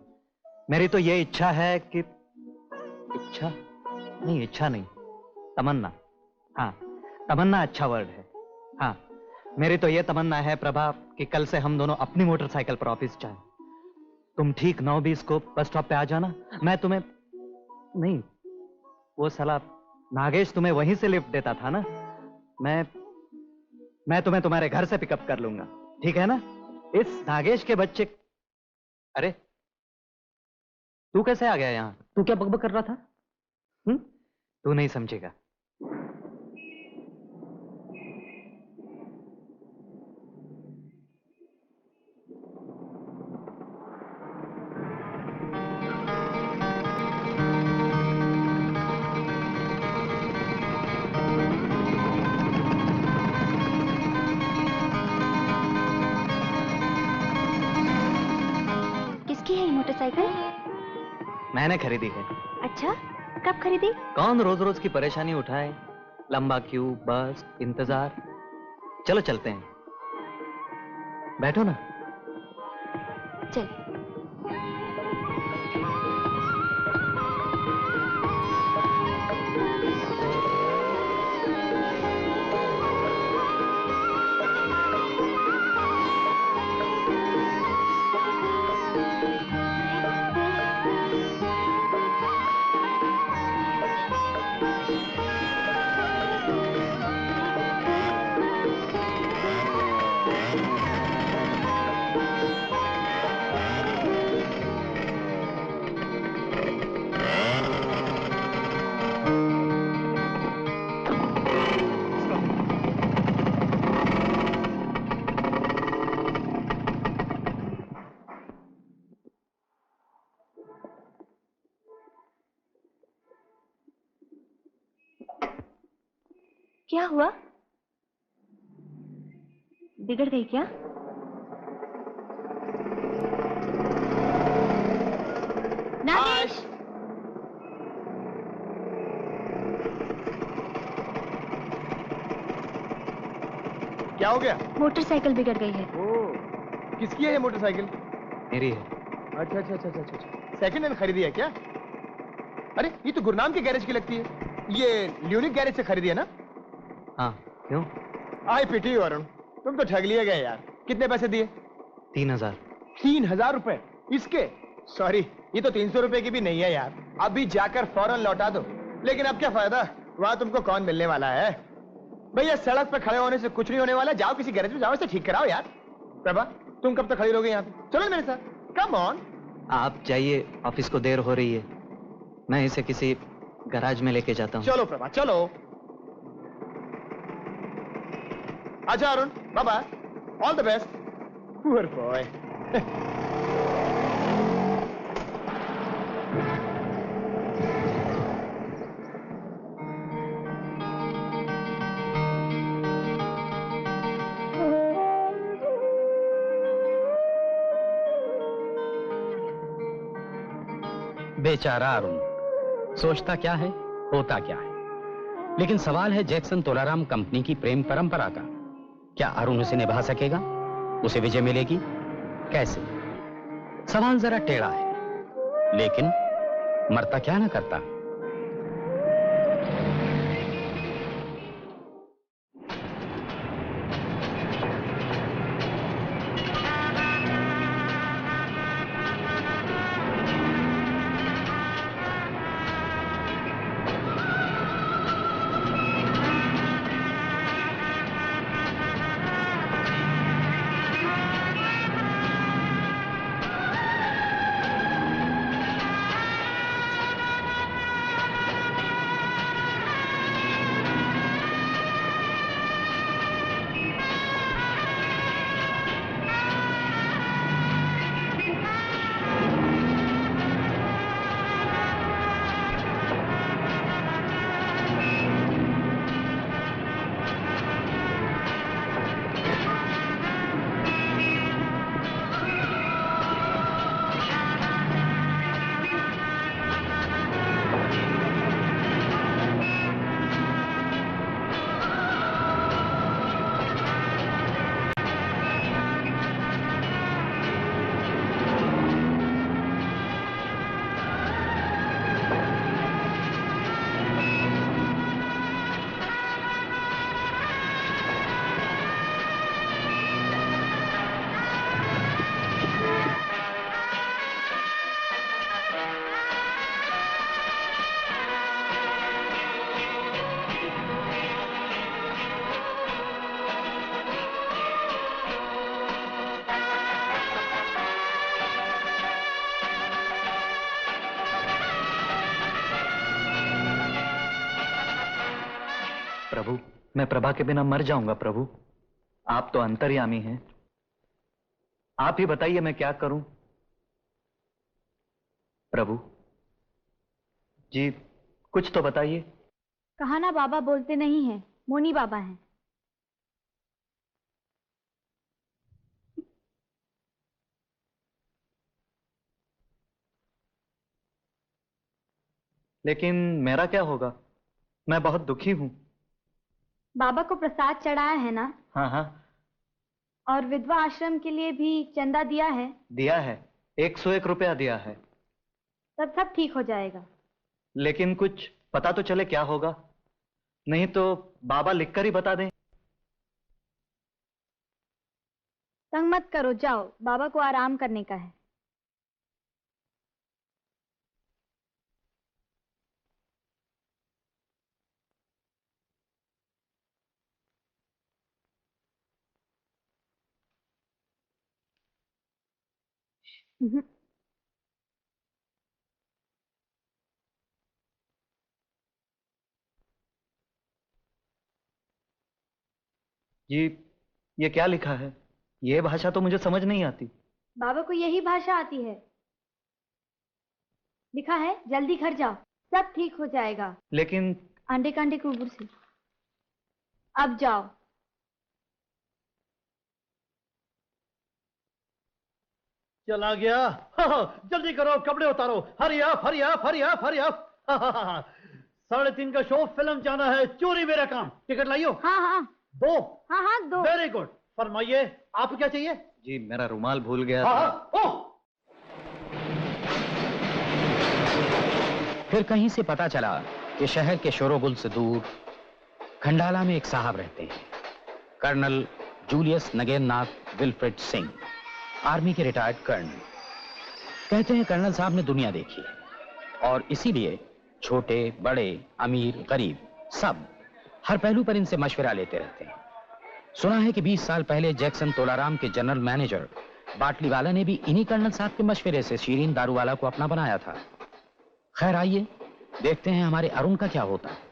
मेरी तो ये इच्छा है कि इच्छा नहीं, तमन्ना। हाँ तमन्ना अच्छा वर्ड है। हाँ मेरी तो ये तमन्ना है प्रभा कि कल से हम दोनों अपनी मोटरसाइकिल पर ऑफिस जाएं। तुम ठीक 9:20 को बस स्टॉप पे आ जाना। मैं तुम्हें नहीं, वो साला नागेश तुम्हें वहीं से लिफ्ट देता था ना। मैं तुम्हें तुम्हारे घर से पिकअप कर लूंगा, ठीक है ना? इस नागेश के बच्चे। अरे तू कैसे आ गया यहाँ? तू क्या बकबक कर रहा था? तू नहीं समझेगा। किसकी है ये मोटरसाइकिल? मैंने खरीदी है। अच्छा, कब खरीदी? कौन रोज रोज की परेशानी उठाए? लंबा क्यू, बस, इंतजार। चलो चलते हैं, बैठो ना। चल। क्या हुआ? बिगड़ गई क्या? नागेश! क्या हो गया? मोटरसाइकिल बिगड़ गई है। ओह, किसकी है ये मोटरसाइकिल? मेरी है। अच्छा अच्छा अच्छा अच्छा अच्छा, सेकंड हैंड खरीदी है क्या? अरे ये तो गुरनाम के गैरेज की लगती है। ये ल्यूनिक गैरेज से खरीदी है ना? हाँ क्यों? आई पिटी वरुण, तुम तो ठग लिए गए यार। कितने पैसे दिए? 3000। 3000 रुपए? इसके सॉरी, ये तो 300 रुपए की भी नहीं है यार। अभी जाकर फौरन लौटा दो। लेकिन अब क्या फायदा, वहां तुमको कौन मिलने वाला है? भैया सड़क पर खड़े होने से कुछ नहीं होने वाला। जाओ किसी गैरेज में जाओ, इसे ठीक कराओ यार। प्रभा, तुम कब तक खड़ी रहोगे यहाँ पे? चलो मेरे साथ, कम ऑन। आप जाइए, ऑफिस को देर हो रही है। मैं इसे किसी गैराज में लेके जाता हूँ। चलो प्रभा, चलो। आजा Arun, bye bye, all the best. Poor boy. बेचारा अरुण, सोचता क्या है, होता क्या है। लेकिन सवाल है जैक्सन तोलाराम कंपनी की प्रेम परंपरा का। क्या अरुण उसे निभा सकेगा? उसे विजय मिलेगी? कैसे? सवाल जरा टेढ़ा है, लेकिन मरता क्या ना करता। प्रभु, मैं प्रभा के बिना मर जाऊंगा प्रभु। आप तो अंतर्यामी हैं। आप ही बताइए मैं क्या करूं प्रभु जी, कुछ तो बताइए। कहा ना बाबा बोलते नहीं हैं, मोनी बाबा हैं। लेकिन मेरा क्या होगा? मैं बहुत दुखी हूं। बाबा को प्रसाद चढ़ाया है ना? हाँ हाँ। और विधवा आश्रम के लिए भी चंदा दिया है? दिया है, 101 रुपया दिया है। तब सब ठीक हो जाएगा। लेकिन कुछ पता तो चले क्या होगा, नहीं तो बाबा लिखकर ही बता दें। तंग मत करो, जाओ, बाबा को आराम करने का है। ये क्या लिखा है? ये भाषा तो मुझे समझ नहीं आती। बाबा को यही भाषा आती है। लिखा है जल्दी घर जाओ, सब ठीक हो जाएगा। लेकिन आंडे कांडे कुबूर से। अब जाओ। चला गया। जल्दी करो, कपड़े उतारो, hurry up hurry up hurry up hurry up. 3:30 का शो, फिल्म जाना है, चोरी मेरा काम। टिकट लाइयो। हाँ हाँ 2। हाँ हाँ 2। Very good. फरमाइए, आपको क्या चाहिए? जी मेरा रुमाल भूल गया। फिर कहीं से पता चला कि शहर के शोरोगुल से दूर खंडाला में एक साहब रहते हैं, colonel Julius Nagennath Wilfred Singh, army के रिटायर्ड कर्नल। कहते हैं कर्नल साहब ने दुनिया देखी है और इसीलिए छोटे बड़े अमीर गरीब सब हर पहलू पर इनसे मशवरा लेते रहते हैं। सुना है कि 20 साल पहले जैक्सन तोलाराम के जनरल मैनेजर बाटलीवाला ने भी इन्हीं कर्नल साहब के मशवरे से शीरीन दारूवाला को अपना बनाया था। खैर आइए देखते हैं हमारे अरुण का क्या होता है।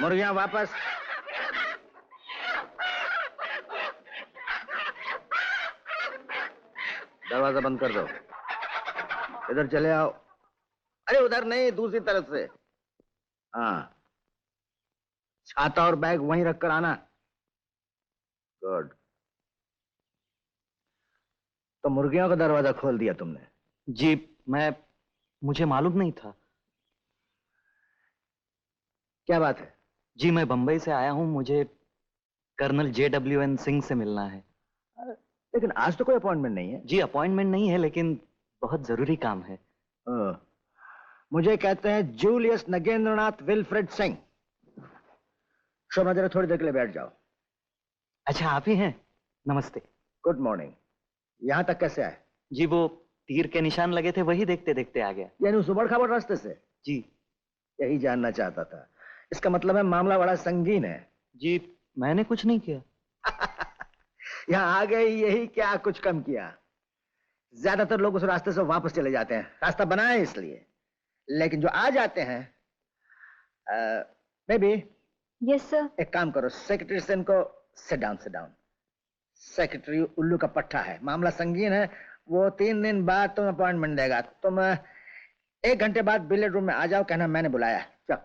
मुर्गियां वापस। दरवाजा बंद कर दो। इधर चले आओ। अरे उधर नहीं, दूसरी तरफ से। हाँ, छाता और बैग वहीं रखकर आना। गुड। तो मुर्गियों का दरवाजा खोल दिया तुमने? जी, मुझे मालूम नहीं था। क्या बात है? जी, मैं बंबई से आया हूं, मुझे कर्नल JWN सिंह से मिलना है। लेकिन आज तो कोई अपॉइंटमेंट नहीं है। जी, अपॉइंटमेंट नहीं है, लेकिन बहुत जरूरी काम है। मुझे कहते हैं जूलियस नगेंद्रनाथ विल्फ्रेड सिंह। शोभा, जरा थोड़ी देर के लिए बैठ जाओ। अच्छा, आप ही हैं? नमस्ते। Good morning. यहाँ तक कैसे आए? जी, वो तीर के निशान लगे थे, वही देखते देखते आ गया। यानी उस उबड़ खाबड़ रास्ते से? जी। यही जानना चाहता था। इसका मतलब है मामला बड़ा संगीन है। जी, मैंने कुछ नहीं किया। यहाँ आ गए यही क्या कुछ कम किया। ज्यादातर लोग उस रास्ते से वापस चले जाते हैं, रास्ता बना है इसलिए। लेकिन जो आ जाते हैं, बेबी। Yes sir. एक काम करो, सेक्रेटरी से इनको सिट डाउन। सेक्रेटरी उल्लू का पट्टा है, मामला संगीन है। वो 3 दिन बाद तुम अपॉइंटमेंट देगा। तुम 1 घंटे बाद बिलियर्ड रूम में आ जाओ, कहना मैंने बुलाया। चलो।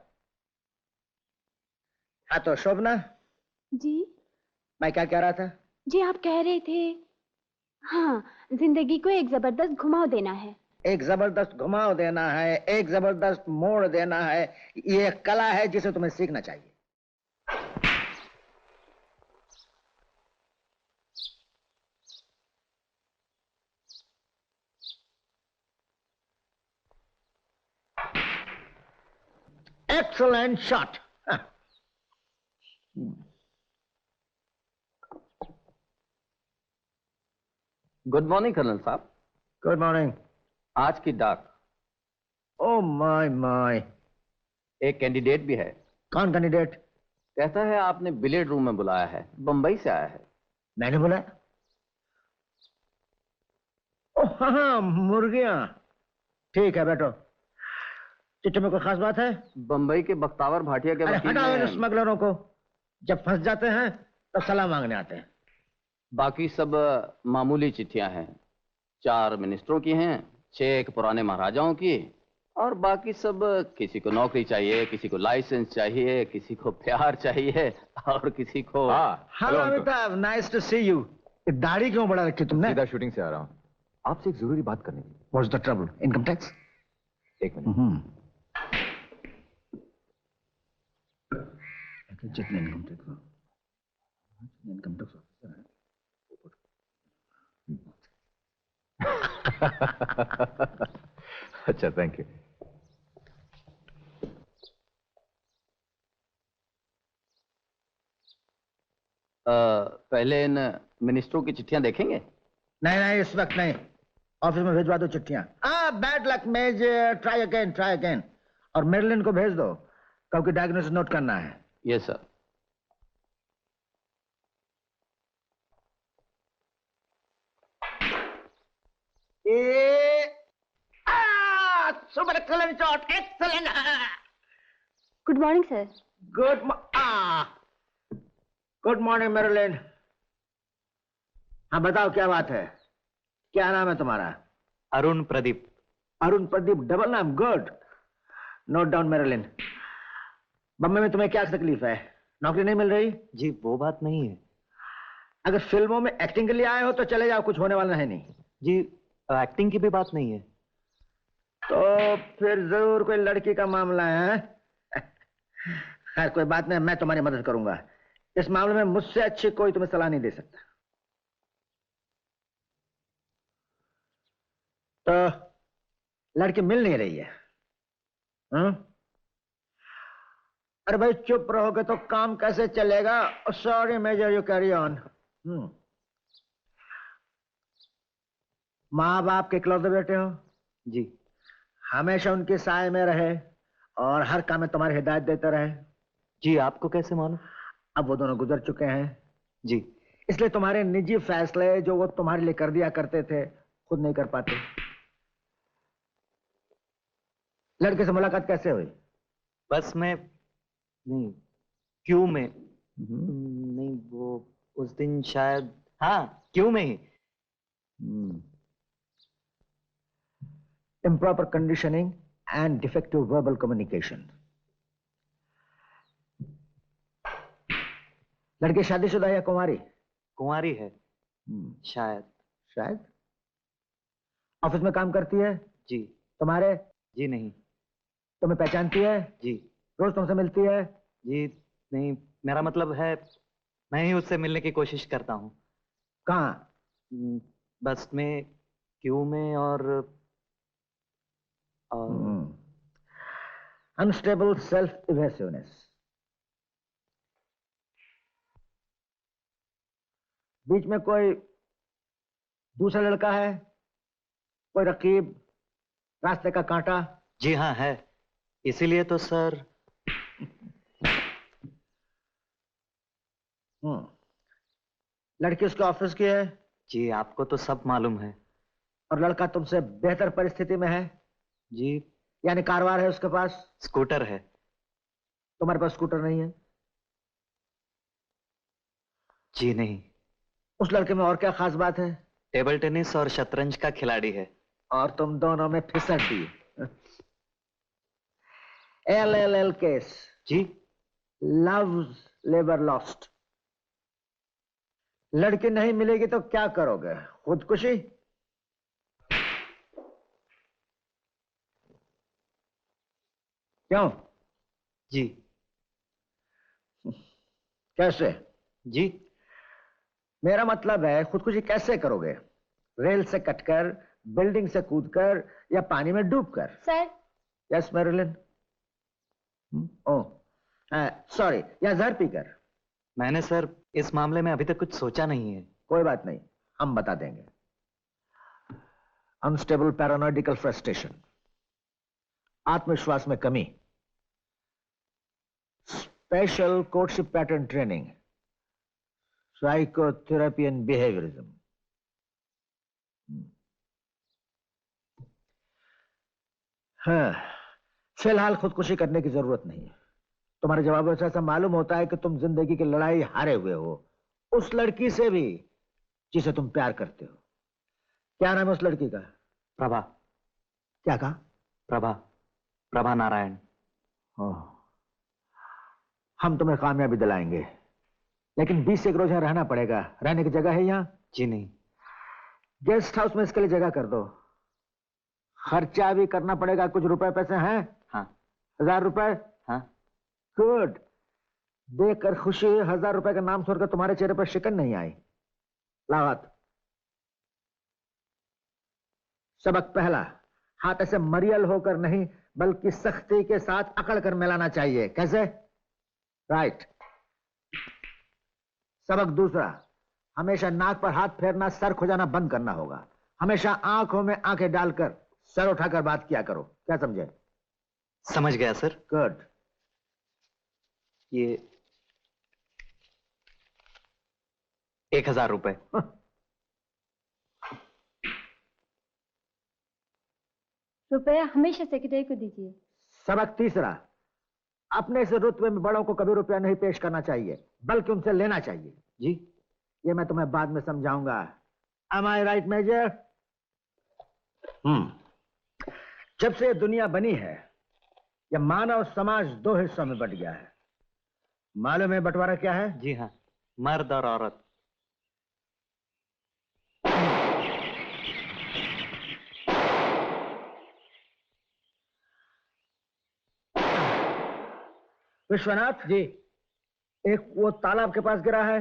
हाँ तो शोभना जी। मैं क्या कह रहा था? जी आप कह रहे थे, हाँ, जिंदगी को एक जबरदस्त घुमाव देना है। एक जबरदस्त घुमाव देना है, एक जबरदस्त मोड़ देना है। ये एक कला है जिसे तुम्हें सीखना चाहिए। Excellent shot. Good morning colonel साहब। Good morning. आज की डाक। Oh my my. एक कैंडिडेट भी है। कौन कैंडिडेट? कहता है आपने बिलियर्ड रूम में बुलाया है, बंबई से आया है। मैंने बुलाया? ओह हाँ, मुर्गियां। ठीक है बैठो। चिट्ठी में कोई खास बात है? बंबई के बख्तावर भाटिया के वकील हटाओ इन ने स्मगलरों को। जब फंस जाते हैं तब सलाह मांगने आते हैं। बाकी सब मामूली चिट्ठियां हैं। 4 मिनिस्टरों की हैं, 6 पुराने महाराजाओं की, और बाकी सब किसी को नौकरी चाहिए, किसी को लाइसेंस चाहिए, किसी को प्यार चाहिए, और किसी को। Hello Amitabh, nice to see you. दाढ़ी क्यों बड़ा रखी तुमने? सीधा शूटिंग से आ रहा हूँ, आपसे एक जरूरी बात करनी थी। What's the trouble? Income tax? 1 minute. जितने इनकम टैक्स ऑफिसर है। अच्छा, थैंक यू। पहले इन मिनिस्टरों की चिट्ठियां देखेंगे? नहीं, इस वक्त नहीं। ऑफिस में भिजवा दो चिट्ठियां। बैड लक मेज, ट्राई अगेन। और मेरिलिन को भेज दो, क्योंकि डायग्नोसिस नोट करना है। Yes sir. Super excellent shot, excellent. Good morning sir. Good morning Marilyn. हाँ बताओ क्या बात है? क्या नाम है तुम्हारा? अरुण प्रदीप। अरुण प्रदीप, डबल नाम। Good, note down Marilyn. Bombay में तुम्हें क्या तकलीफ है? नौकरी नहीं मिल रही? जी वो बात नहीं है। अगर फिल्मों में एक्टिंग के लिए आए हो तो चले जाओ, कुछ होने वाला है नहीं। जी एक्टिंग की भी बात नहीं है। तो फिर जरूर कोई लड़की का मामला है। खैर कोई बात नहीं, मैं तुम्हारी मदद करूंगा। इस मामले में मुझसे अच्छी कोई तुम्हें सलाह नहीं दे सकता। तो लड़की मिल नहीं रही है। अरे भाई चुप रहोगे तो काम कैसे चलेगा? Sorry major, you carry on. माँ बाप के इकलौते बेटे हो? जी। हमेशा उनके साए में रहे और हर काम में तुम्हारी हिदायत देते रहे? जी आपको कैसे मालूम? अब वो दोनों गुजर चुके हैं। जी। इसलिए तुम्हारे निजी फैसले जो वो तुम्हारे लिए कर दिया करते थे, खुद नहीं कर पाते। लड़के से मुलाकात कैसे हुई? बस में नहीं, क्यों में नहीं, वो उस दिन शायद, हाँ क्यों में ही। Improper conditioning and defective verbal communication. लड़की शादीशुदा या कुंवारी? कुंवारी है। शायद। ऑफिस में काम करती है? जी। तुम्हारे? जी नहीं। तुम्हें पहचानती है? जी। रोज तुमसे मिलती है? जी नहीं, मेरा मतलब है मैं ही उससे मिलने की कोशिश करता हूँ। कहाँ? बस में, क्यों में और अनस्टेबल सेल्फ इवेसिवनेस। बीच में कोई दूसरा लड़का है? कोई रकीब, रास्ते का कांटा? जी हाँ है, इसीलिए तो सर। लड़की उसके ऑफिस की है? जी आपको तो सब मालूम है। और लड़का तुमसे बेहतर परिस्थिति में है? जी। यानी कारवार है उसके पास? स्कूटर है। तुम्हारे पास स्कूटर नहीं है? जी नहीं। उस लड़के में और क्या खास बात है? टेबल टेनिस और शतरंज का खिलाड़ी है। और तुम दोनों में फिसड्डी। LLL case. जी। Love labour lost. लड़की नहीं मिलेगी तो क्या करोगे? खुदकुशी? क्यों? जी। कैसे? जी। मेरा मतलब है खुदकुशी कैसे करोगे? रेल से कटकर, बिल्डिंग से कूदकर या पानी में डूबकर? सर। Yes Marilyn. सॉरी, या जहर पीकर? मैंने सर इस मामले में अभी तक कुछ सोचा नहीं है। कोई बात नहीं, हम बता देंगे। अनस्टेबल पैरानॉइडिकल फ्रस्ट्रेशन, आत्मविश्वास में कमी, special courtship pattern training, psychotherapy and behaviourism. हाँ, फिलहाल खुदकुशी करने की जरूरत नहीं है। तुम्हारे जवाबों से ऐसा मालूम होता है कि तुम जिंदगी की लड़ाई हारे हुए हो, उस लड़की से भी जिसे तुम प्यार करते हो। क्या नाम है उस लड़की का? प्रभा। क्या कहा? प्रभा। प्रभा नारायण। हम तुम्हें कामयाबी दिलाएंगे, लेकिन 20 एक रोज यहाँ रहना पड़ेगा। रहने की जगह है यहाँ? जी नहीं। गेस्ट हाउस में इसके लिए जगह कर दो। खर्चा भी करना पड़ेगा, कुछ रुपए पैसे हैं? हाँ। 1000 रुपए? हाँ। गुड। देखकर खुशी 1000 रुपए का नाम छोड़कर तुम्हारे चेहरे पर शिकन नहीं आई। लावत। सबक पहला, हाथ ऐसे मरियल होकर नहीं बल्कि सख्ती के साथ अकड़ कर मिलाना चाहिए। कैसे? राइट। सबक दूसरा, हमेशा नाक पर हाथ फेरना, सर खुजाना बंद करना होगा। हमेशा आंखों में आंखें डालकर सर उठाकर बात किया करो। क्या समझे? समझ गया सर। गुड। ये 1000 रुपए। रुपया हमेशा सेक्रेटरी को दीजिए। सबक तीसरा, अपने से रुतबे में बड़ों को कभी रुपया नहीं पेश करना चाहिए, बल्कि उनसे लेना चाहिए। जी। ये मैं तुम्हें बाद में समझाऊंगा। Am I right, major? जब से दुनिया बनी है, यह मानव समाज 2 हिस्सों में बंट गया है। मालूम है बंटवारा क्या है? जी हाँ, मर्द और औरत। विश्वनाथ जी, एक वो तालाब के पास गिरा है,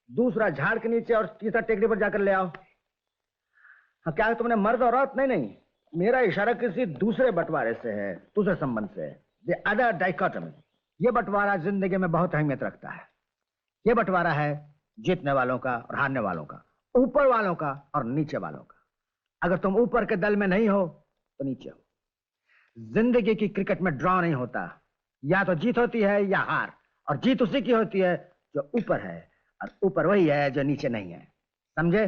दूसरा झाड़ के नीचे और तीसरा टेकड़ी पर जाकर ले आओ। हाँ, क्या है तुमने मर्द और औरत? नहीं, मेरा इशारा किसी दूसरे बंटवारे से है, दूसरे संबंध से। The other dichotomy. यह बंटवारा जिंदगी में बहुत अहमियत रखता है। यह बंटवारा है जीतने वालों का और हारने वालों का, ऊपर वालों का और नीचे वालों का। अगर तुम ऊपर के दल में नहीं हो तो नीचे हो। जिंदगी की क्रिकेट में ड्रॉ नहीं होता, या तो जीत होती है या हार, और जीत उसी की होती है जो ऊपर है, और ऊपर वही है जो नीचे नहीं है। समझे?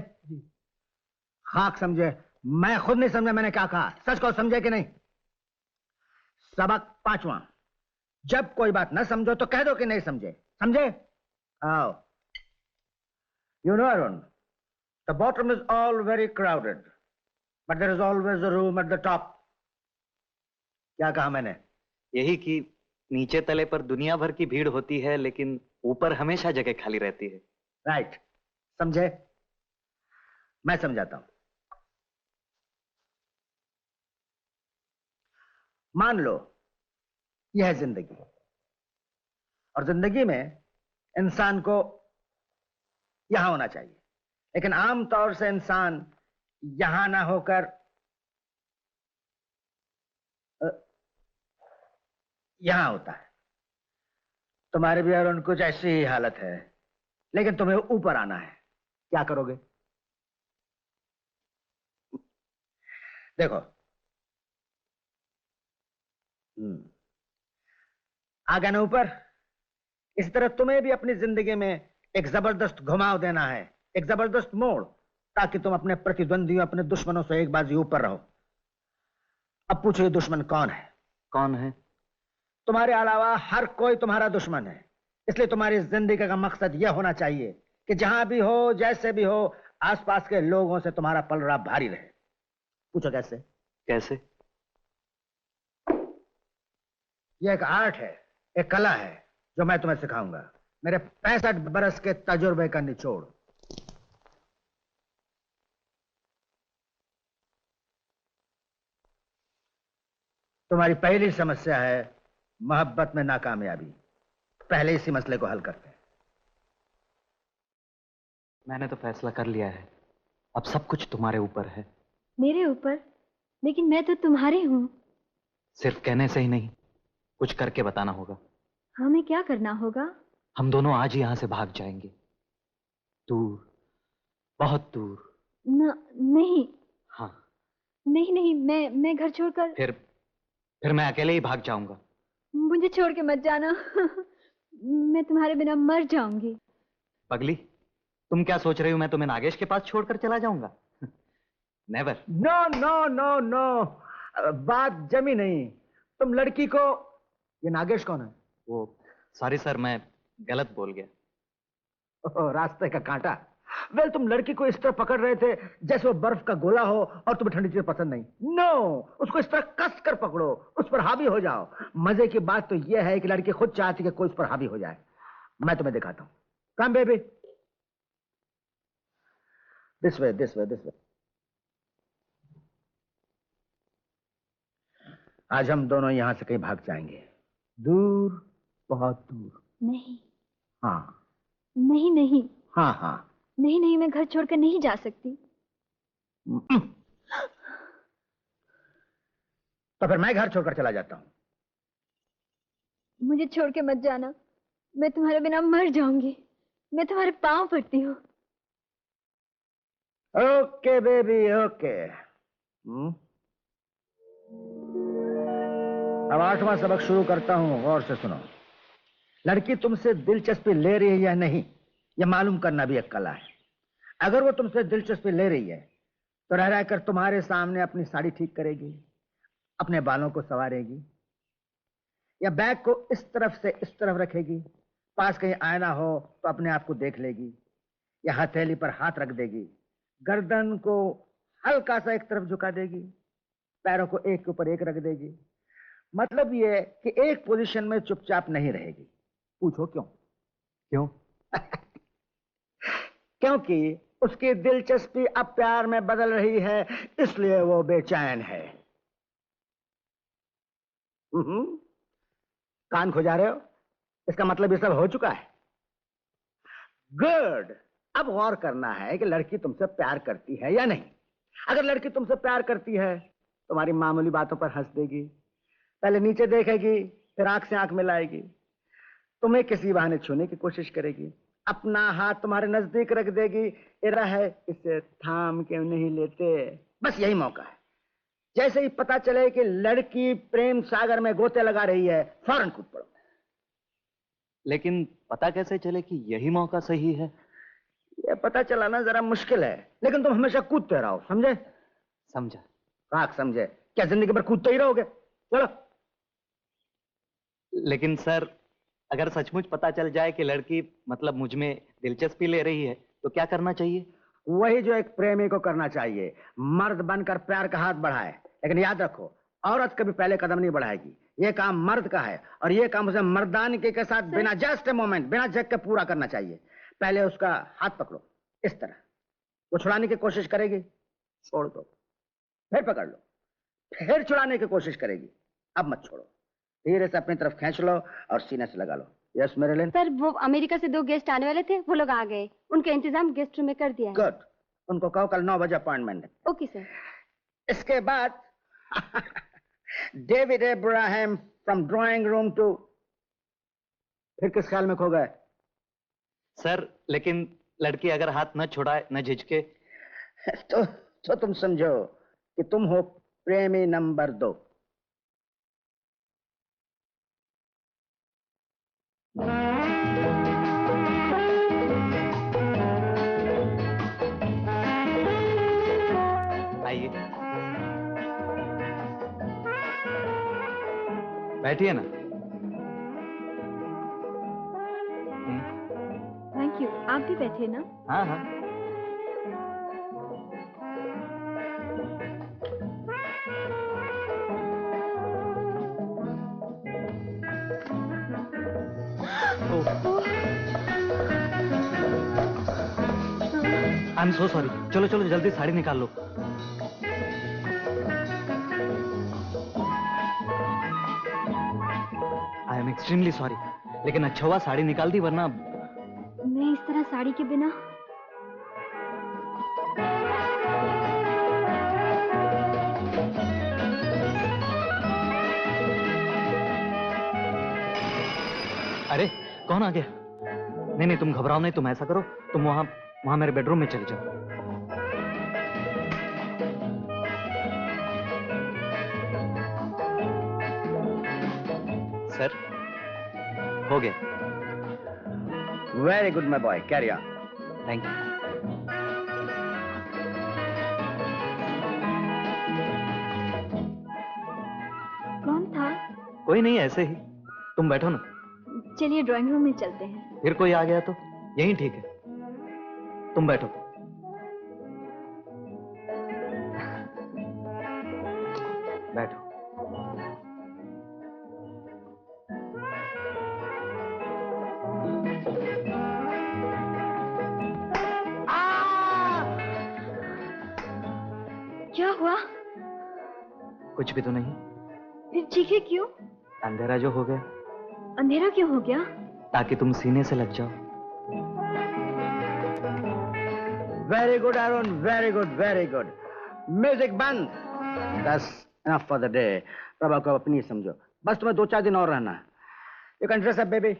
खाक समझे। मैं खुद नहीं समझा मैंने क्या कहा। सच को समझे कि नहीं? सबक पांचवा, जब कोई बात ना समझो तो कह दो कि नहीं समझे। समझे? आओ। You know Arun, the bottom is all very crowded, but there is always a room at the top. क्या कहा मैंने? यही कि नीचे तले पर दुनिया भर की भीड़ होती है, लेकिन ऊपर हमेशा जगह खाली रहती है। राइट। समझे? मैं समझाता हूं। मान लो यह है जिंदगी, और जिंदगी में इंसान को यहां होना चाहिए, लेकिन आमतौर से इंसान यहां ना होकर यहां होता है। तुम्हारे भी और कुछ ऐसी ही हालत है, लेकिन तुम्हें ऊपर आना है। क्या करोगे? देखो, आ गया ना ऊपर। इस तरह तुम्हें भी अपनी जिंदगी में एक जबरदस्त घुमाव देना है, एक जबरदस्त मोड़, ताकि तुम अपने प्रतिद्वंदियों, अपने दुश्मनों से एक बाजी ऊपर रहो। अब पूछो ये दुश्मन कौन है? कौन है? तुम्हारे अलावा हर कोई तुम्हारा दुश्मन है। इसलिए तुम्हारी जिंदगी का मकसद यह होना चाहिए कि जहां भी हो, जैसे भी हो, आसपास के लोगों से तुम्हारा पलड़ा भारी रहे। पूछो कैसे? कैसे? यह एक आर्ट है, एक कला है, जो मैं तुम्हें सिखाऊंगा, मेरे 65 बरस के तजुर्बे का निचोड़। तुम्हारी पहली समस्या है मोहब्बत में नाकामयाबी। पहले इसी मसले को हल करते हैं। मैंने तो फैसला कर लिया है, अब सब कुछ तुम्हारे ऊपर है। मेरे ऊपर? लेकिन मैं तो तुम्हारी हूँ। सिर्फ कहने से ही नहीं, कुछ करके बताना होगा। हमें क्या करना होगा? हम दोनों आज ही यहां से भाग जाएंगे, दूर, बहुत दूर। नहीं। हाँ। नहीं नहीं, मैं घर छोड़कर। फिर मैं अकेले ही भाग जाऊंगा। मुझे छोड़ के मत जाना। मैं तुम्हारे बिना मर जाऊंगी। पगली, तुम क्या सोच रही हो मैं तुम्हें नागेश के पास छोड़कर चला जाऊंगा? Never. No no no no, बात जमी नहीं। तुम लड़की को, ये नागेश कौन है? वो, सॉरी सर, मैं गलत बोल गया। रास्ते का कांटा। वेल, तुम लड़की को इस तरह पकड़ रहे थे जैसे वो बर्फ का गोला हो और तुम्हें ठंडी चीज पसंद नहीं। नो, उसको इस तरह कस कर पकड़ो, उस पर हावी हो जाओ। मजे की बात तो यह है कि लड़की खुद चाहती है कि कोई उस पर हावी हो जाए। मैं तुम्हें दिखाता हूं। Come baby, this way, this way, this way. आज हम दोनों यहां से कहीं भाग जाएंगे, दूर, बहुत दूर। नहीं। हाँ। नहीं नहीं। हाँ हाँ। नहीं नहीं, मैं घर छोड़कर नहीं जा सकती। तो फिर मैं घर छोड़कर चला जाता हूं। मुझे छोड़ के मत जाना, मैं तुम्हारे बिना मर जाऊंगी। मैं तुम्हारे पांव पड़ती हूँ। Okay baby, okay. अब 8वां सबक शुरू करता हूं, गौर से सुनो। लड़की तुमसे दिलचस्पी ले रही है या नहीं, यह मालूम करना भी एक कला है। अगर वो तुमसे दिलचस्पी ले रही है तो रह रहकर तुम्हारे सामने अपनी साड़ी ठीक करेगी, अपने बालों को संवारेगी, या बैग को इस तरफ से इस तरफ रखेगी, पास कहीं आईना हो तो अपने आप को देख लेगी, या हथेली पर हाथ रख देगी, गर्दन को हल्का सा एक तरफ झुका देगी, पैरों को एक के ऊपर एक रख देगी। मतलब ये कि एक पोजीशन में चुपचाप नहीं रहेगी। पूछो क्यों? क्यों? क्योंकि उसकी दिलचस्पी अब प्यार में बदल रही है, इसलिए वो बेचैन है। कान खुजा रहे हो? इसका मतलब ये सब हो चुका है। गुड। अब गौर करना है कि लड़की तुमसे प्यार करती है या नहीं। अगर लड़की तुमसे प्यार करती है, तुम्हारी मामूली बातों पर हंस देगी, पहले नीचे देखेगी, फिर आंख से आंख मिलाएगी, तुम्हें किसी बहाने छूने की कोशिश करेगी, अपना हाथ तुम्हारे नजदीक रख देगी, इरा है इसे थाम क्यों नहीं लेते। बस यही मौका है। जैसे ही पता चले कि लड़की प्रेम सागर में गोते लगा रही है, फौरन कूद पड़ो। लेकिन पता कैसे चले कि यही मौका सही है? यह पता चलाना जरा मुश्किल है, लेकिन तुम हमेशा कूदते रहो, समझे? समझा। काक समझे? क्या जिंदगी भर कूदते ही रहोगे? चलो। लेकिन सर, अगर सचमुच पता चल जाए कि लड़की मतलब मुझ में दिलचस्पी ले रही है, तो क्या करना चाहिए? वही जो एक प्रेमी को करना चाहिए, मर्द बनकर प्यार का हाथ बढ़ाए। लेकिन याद रखो, औरत कभी पहले कदम नहीं बढ़ाएगी। ये काम मर्द का है और ये काम उसे मर्दानगी के साथ बिना जस्ट ए मोमेंट, बिना झक के पूरा करना चाहिए। पहले उसका हाथ पकड़ो, इस तरह। वो छुड़ाने की कोशिश करेगी, छोड़ दो, फिर पकड़ लो, फिर छुड़ाने की कोशिश करेगी, अब मत छोड़ो, धीरे से अपनी तरफ खींच लो और सीने से लगा लो। यस मेरे लिए। सर, वो अमेरिका से 2 गेस्ट आने वाले थे, वो लोग आ गए। उनका इंतजाम गेस्ट रूम में कर दिया है। गुड। उनको कहो कल 9 बजे अपॉइंटमेंट है। Okay sir. इसके बाद David Abraham from drawing room two, फिर किस ख्याल में खो गए? सर, लेकिन लड़की अगर हाथ न छुड़ाए, न झिझके, तो तुम समझो कि तुम हो प्रेमी नंबर 2। बैठिए ना। थैंक यू, आप भी बैठे ना। हाँ हाँ। I am so sorry. चलो चलो जल्दी साड़ी निकाल लो। आई एम एक्सट्रीमली सॉरी, लेकिन अच्छा हुआ साड़ी निकाल दी, वरना मैं इस तरह साड़ी के बिना। अरे कौन आ गया? नहीं नहीं, तुम घबराओ नहीं, तुम ऐसा करो, तुम वहां मेरे बेडरूम में चले जाओ। सर, हो गया। Very good my boy, carry on. Thank you. कौन था? कोई नहीं, ऐसे ही। तुम बैठो ना। चलिए ड्राइंग रूम में चलते हैं। फिर कोई आ गया तो यही ठीक है, तुम बैठो। बैठो। क्या हुआ? कुछ भी तो नहीं। फिर चीखे क्यों? अंधेरा जो हो गया। अंधेरा क्यों हो गया? ताकि तुम सीने से लग जाओ। Very good Arun, very good, very good. Music बंद। बस enough for the day. Prabha को अपनी समझो, बस तुम्हें 2-4 दिन और रहना है। You can dress up baby.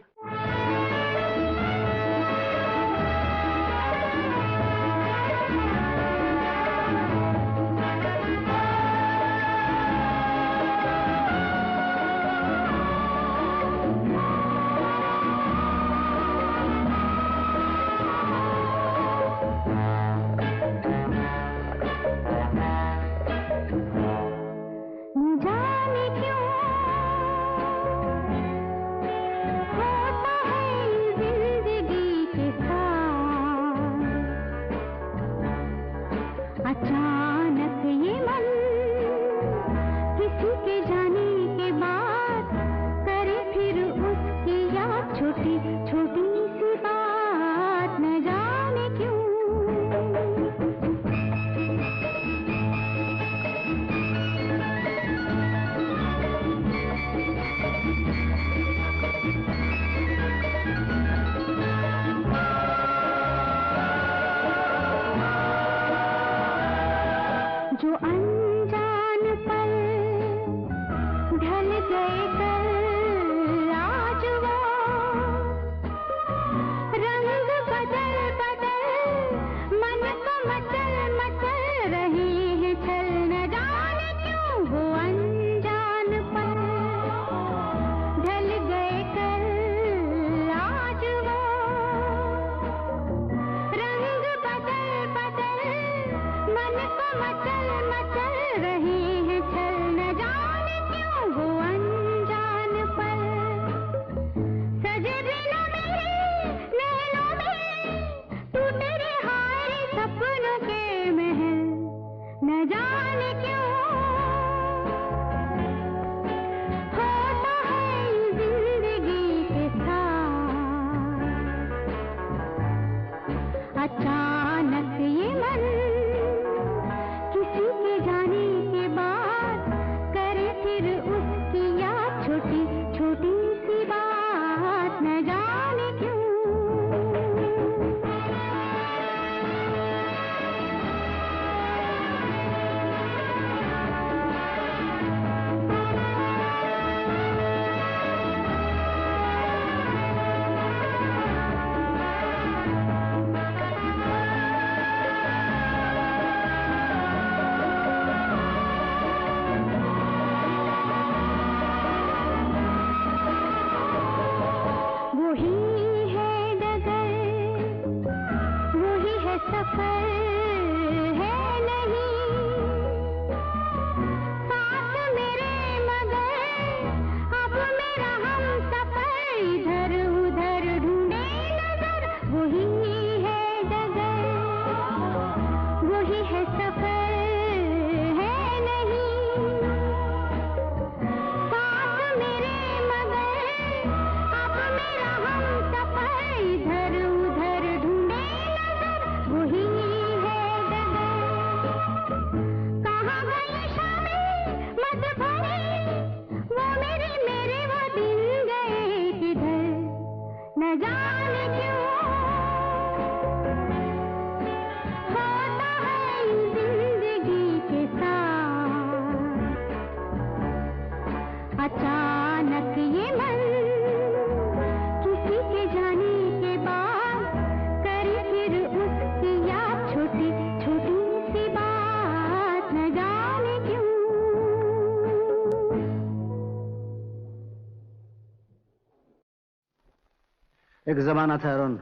एक जमाना था अरुण,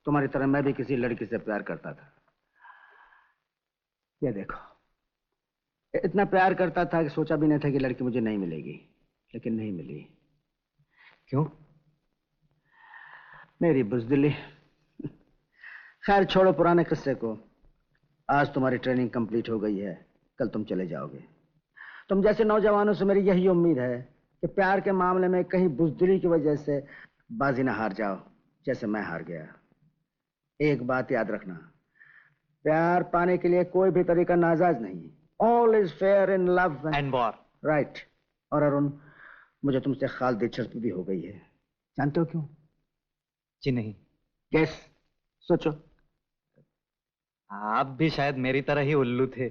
तुम्हारी तरह मैं भी किसी लड़की से प्यार करता था। ये देखो, इतना प्यार करता था कि सोचा भी नहीं था कि लड़की मुझे नहीं मिलेगी, लेकिन नहीं मिली। क्यों? मेरी बुज़दिली। खैर छोड़ो पुराने किस्से को। आज तुम्हारी ट्रेनिंग कंप्लीट हो गई है, कल तुम चले जाओगे। तुम जैसे नौजवानों से मेरी यही उम्मीद है कि प्यार के मामले में कहीं बुज़दिली की वजह से बाजी ना हार जाओ, जैसे मैं हार गया। एक बात याद रखना, प्यार पाने के लिए कोई भी तरीका नाजायज नहीं। All is fair in love and war. Right. और अरुण, मुझे तुमसे खास दिलचस्पी भी हो गई है। जानते हो क्यों? जी नहीं। गेस, सोचो। आप भी शायद मेरी तरह ही उल्लू थे।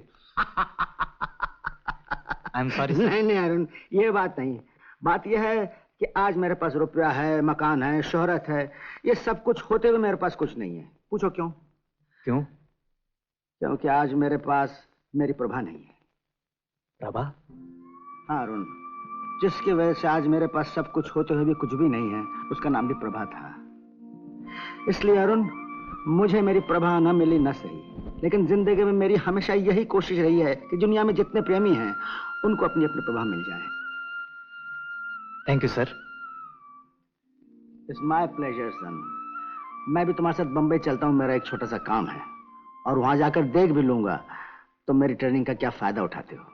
I am sorry. नहीं नहीं अरुण, ये बात नहीं। बात यह है कि आज मेरे पास रुपया है, मकान है, शोहरत है, ये सब कुछ होते हुए मेरे पास कुछ नहीं है। पूछो क्यों? क्यों? क्योंकि आज मेरे पास मेरी प्रभा नहीं है। प्रभा? हाँ अरुण, जिसकी वजह से आज मेरे पास सब कुछ होते हुए भी कुछ भी नहीं है, उसका नाम भी प्रभा था। इसलिए अरुण, मुझे मेरी प्रभा न मिली न सही, लेकिन जिंदगी में मेरी हमेशा यही कोशिश रही है कि दुनिया में जितने प्रेमी हैं उनको अपनी अपनी प्रभा मिल जाए। Thank you sir. It's my pleasure son. मैं भी तुम्हारे साथ बंबई चलता हूँ, मेरा एक छोटा सा काम है, और वहां जाकर देख भी लूंगा तुम मेरी ट्रेनिंग का क्या फायदा उठाते हो।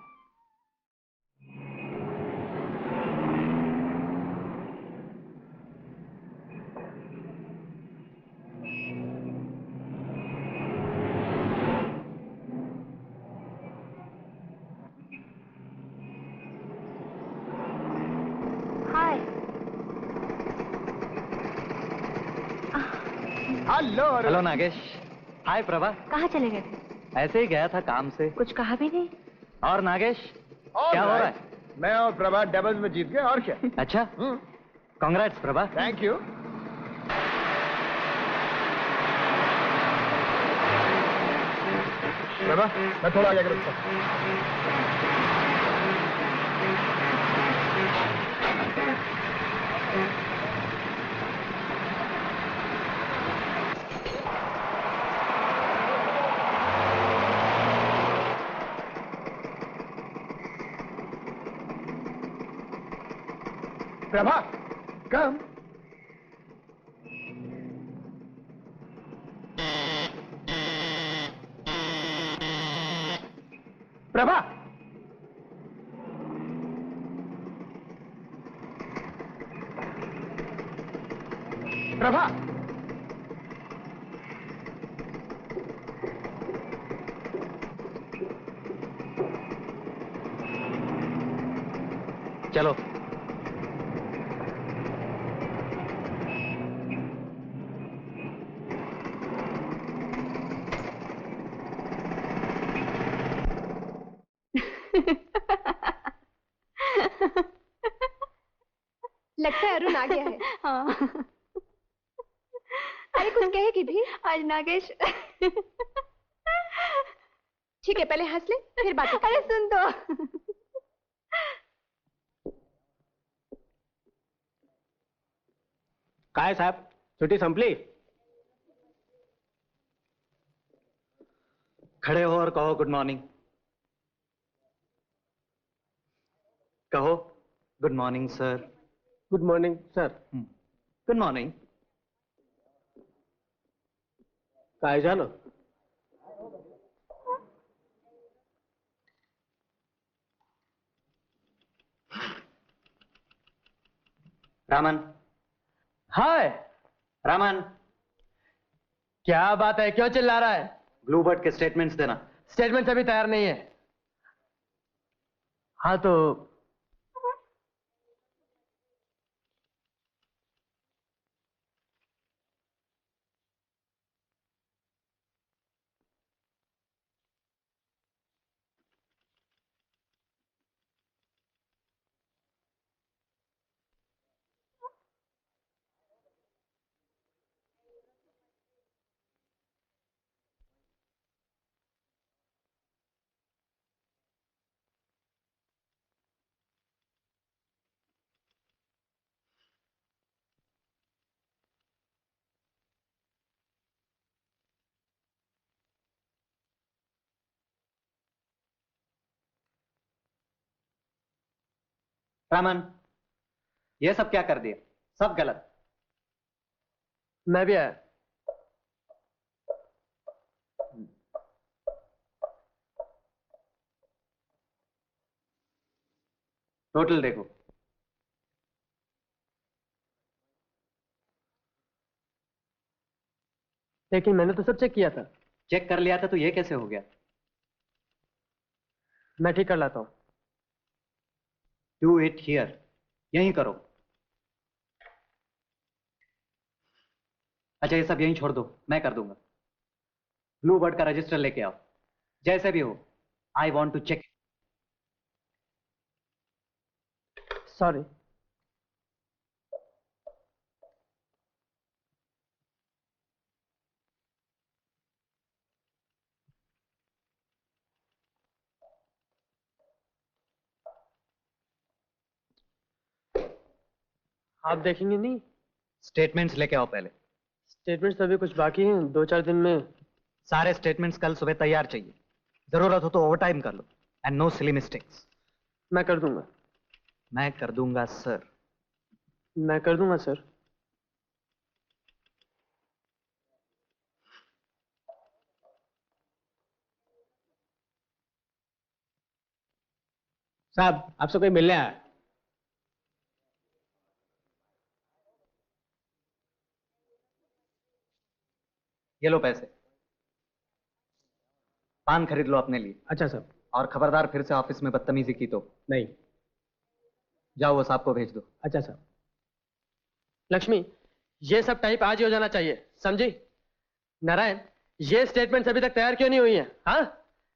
हेलो नागेश। हाय प्रभा। कहाँ चले गए थे? ऐसे ही गया था काम से। कुछ कहा भी नहीं। और नागेश, क्या हो रहा है? मैं और प्रभा डबल्स में जीत गए, और क्या। अच्छा, congrats Prabha. Thank you. Prabha, मैं थोड़ा आगे रखता हूं। प्रभा, कम। प्रभा, प्रभा, चलो। लगता है अरुण आ गया है। हाँ। अरे कुछ कहेगी भी? आज नागेश। ठीक है, पहले हंस ले, फिर बात। अरे सुन तो। काय साहब, छुट्टी संपली? खड़े हो और कहो गुड मॉर्निंग। कहो good morning sir. Good morning sir. Good morning. काय झालं? रामन। हाय रामन। क्या बात है, क्यों चिल्ला रहा है? ब्लूबर्ड के स्टेटमेंट्स देना। स्टेटमेंट अभी तैयार नहीं है। हाँ तो रामन, ये सब क्या कर दिया? सब गलत। मैं भी आया। टोटल देखो। लेकिन मैंने तो सब चेक किया था। चेक कर लिया था तो ये कैसे हो गया? मैं ठीक कर लाता हूं। डू इट हियर, यहीं करो। अच्छा, ये सब यहीं छोड़ दो, मैं कर दूंगा। ब्लू बर्ड का रजिस्टर लेके आओ, जैसे भी हो। I want to check. Sorry. आप देखेंगे नहीं? स्टेटमेंट्स लेके आओ पहले। स्टेटमेंट्स तो अभी कुछ बाकी हैं, 2-4 दिन में। सारे स्टेटमेंट्स कल सुबह तैयार चाहिए। जरूरत हो तो ओवरटाइम कर लो। And no silly mistakes. मैं कर दूंगा। मैं कर दूंगा सर। मैं कर दूंगा सर। साहब, आपसे कोई मिलने आया। ये लो पैसे। पान खरीद लो अपने लिए। अच्छा साहब। और खबरदार फिर से ऑफिस में बदतमीजी की तो। नहीं। जाओ, वो साहब को भेज दो। अच्छा साहब। लक्ष्मी, ये सब टाइप आज ही हो जाना चाहिए, समझी? नारायण, ये स्टेटमेंट्स अभी तक तैयार क्यों नहीं हुई है? हाँ,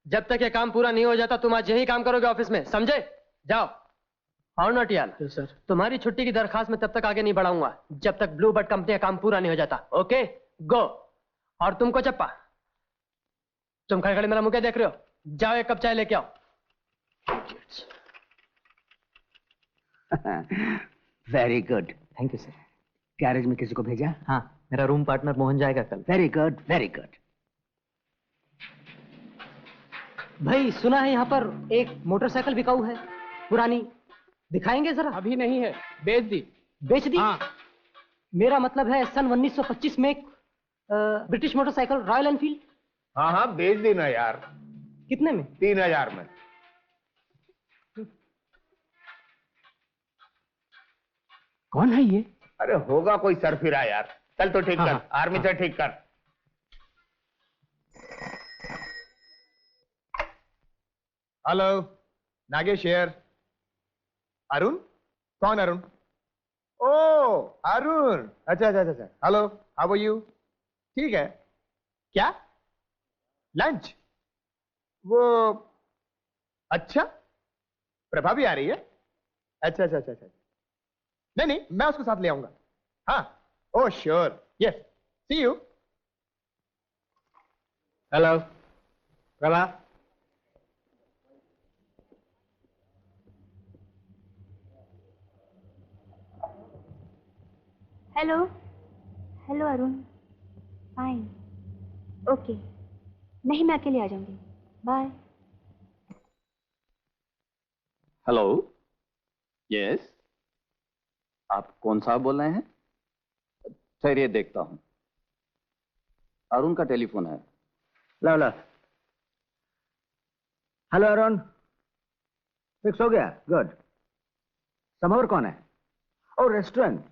जब तक ये काम पूरा नहीं हो जाता तुम आज यही काम करोगे ऑफिस में, समझे? जाओ। और नोटियाल, सर, तुम्हारी छुट्टी की दरखास्त में तब तक आगे नहीं बढ़ाऊंगा जब तक ब्लू बर्ड कंपनी का काम पूरा नहीं हो जाता। ओके, गो। और तुमको चप्पा, तुम खड़े खड़े मेरा मुंह क्या देख रहे हो? जाओ, एक कप चाय लेके आओ। Very good. Thank you sir. Garage में किसी को भेजा? हाँ, मेरा रूम पार्टनर मोहन जाएगा कल। Very good, very good. भाई, सुना है यहाँ पर एक मोटरसाइकिल बिकाऊ है, पुरानी। दिखाएंगे जरा? अभी नहीं है, बेच दी। बेच दी? हाँ। मेरा मतलब है सन 1925 में एक ब्रिटिश मोटरसाइकिल, रॉयल एनफील्ड। हाँ हाँ, बेच देना यार। कितने में? 3000 में। कौन है ये? अरे होगा कोई सरफिरा यार। चल तो ठीक कर, आर्मी से ठीक कर। Hello, Nagesh here. अरुण? कौन अरुण? ओ अरुण, अच्छा अच्छा अच्छा। Hello, how are you? ठीक है। क्या लंच? वो अच्छा, प्रभा भी आ रही है? अच्छा अच्छा अच्छा अच्छा। नहीं नहीं, मैं उसको साथ ले आऊंगा। हाँ, oh sure, yes, see you. Hello Prabha. Hello. Hello Arun. Fine. Okay, नहीं मैं अकेले आ जाऊंगी। बाय। हेलो, यस, आप कौन साहब बोल रहे हैं? ठहरिए, देखता हूं। अरुण का टेलीफोन है। लो लो। हेलो अरुण, फिक्स हो गया? गुड। समोर कौन है? Oh restaurant,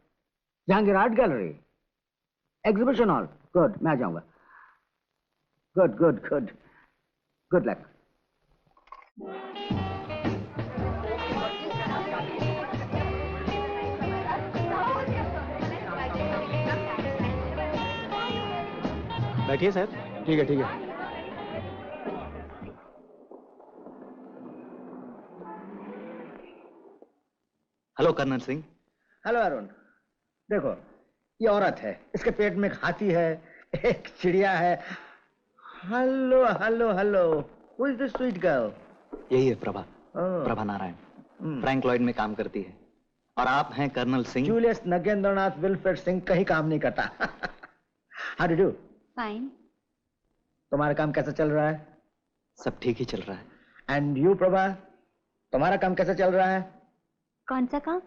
Jahangir art gallery, exhibition hall. Good, मैं आ जाऊंगा। Good good good, good luck. बैठिए सर। ठीक है ठीक है। Hello colonel Singh. Hello Arun, देखो ये औरत है, इसके पेट में एक हाथी है, एक चिड़िया है। Hello hello hello, who is this sweet girl? यही है प्रभा। प्रभा नारायण, फ्रैंक लॉयड में काम करती है। और आप हैं colonel Singh? Julius Nagendranath Wilfred Singh, कहीं काम नहीं करता। How do do? फाइन। तुम्हारा काम कैसा चल रहा है? सब ठीक ही चल रहा है। एंड यू प्रभा, तुम्हारा काम कैसा चल रहा है? कौन सा काम?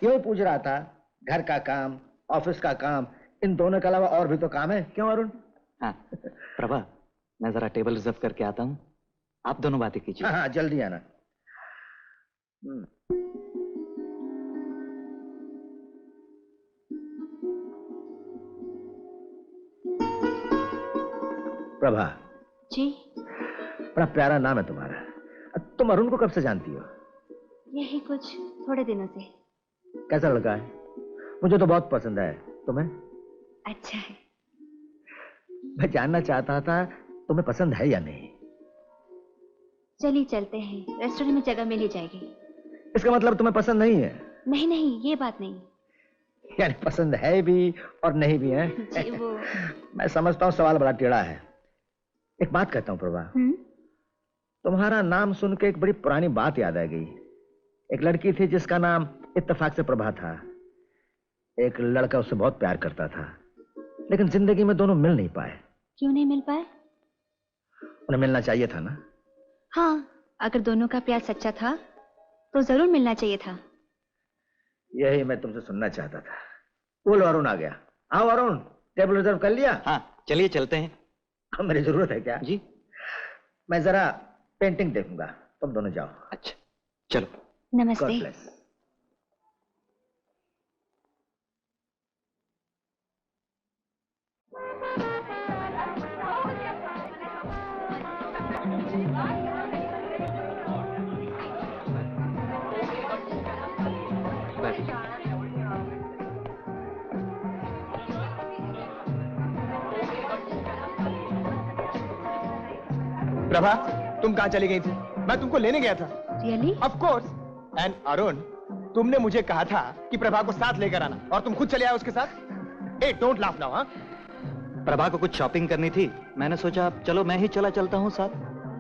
यही पूछ रहा था, घर का काम, ऑफिस का काम, इन दोनों के अलावा और भी तो काम है, क्यों अरुण? हाँ प्रभा, मैं जरा टेबल रिजर्व करके आता हूँ, आप दोनों बातें कीजिए। हाँ जल्दी आना। प्रभा जी। बड़ा प्यारा नाम है तुम्हारा। तुम अरुण को कब से जानती हो? यही कुछ थोड़े दिनों से। कैसा लड़का है? मुझे तो बहुत पसंद है, तुम्हें? अच्छा है। मैं जानना चाहता था तुम्हें पसंद है या नहीं। चलिए चलते हैं, रेस्टोरेंट में जगह मिल ही जाएगी। इसका मतलब तुम्हें पसंद नहीं है? नहीं नहीं, ये बात नहीं। यानी पसंद है भी और नहीं भी है? जी वो मैं समझता हूँ सवाल बड़ा टेढ़ा है। एक बात कहता हूँ प्रभा, तुम्हारा नाम सुन के एक बड़ी पुरानी बात याद आ गई। एक लड़की थी जिसका नाम इत्तेफाक से प्रभा था। एक लड़का उससे बहुत प्यार करता था, लेकिन जिंदगी में दोनों मिल नहीं पाए। क्यों नहीं मिल पाए? उन्हें मिलना चाहिए था ना? हाँ, अगर दोनों का प्यार सच्चा था तो जरूर मिलना चाहिए था। यही मैं तुमसे सुनना चाहता था। बोलो, अरुण आ गया। आओ अरुण, टेबल रिजर्व कर लिया? हाँ चलिए चलते हैं। मेरी जरूरत है क्या? जी। मैं जरा पेंटिंग देखूंगा, तुम दोनों जाओ। अच्छा चलो। नमस्ते। God bless। प्रभा, तुम कहाँ चली गई थी? मैं तुमको लेने गया था। Really? Of course। And Arun, तुमने मुझे कहा था कि प्रभा को साथ लेकर आना, और तुम खुद चले आए उसके साथ। ए, डोंट लाफ नाउ। हाँ, प्रभा को कुछ शॉपिंग करनी थी, मैंने सोचा चलो मैं ही चलता हूँ साथ।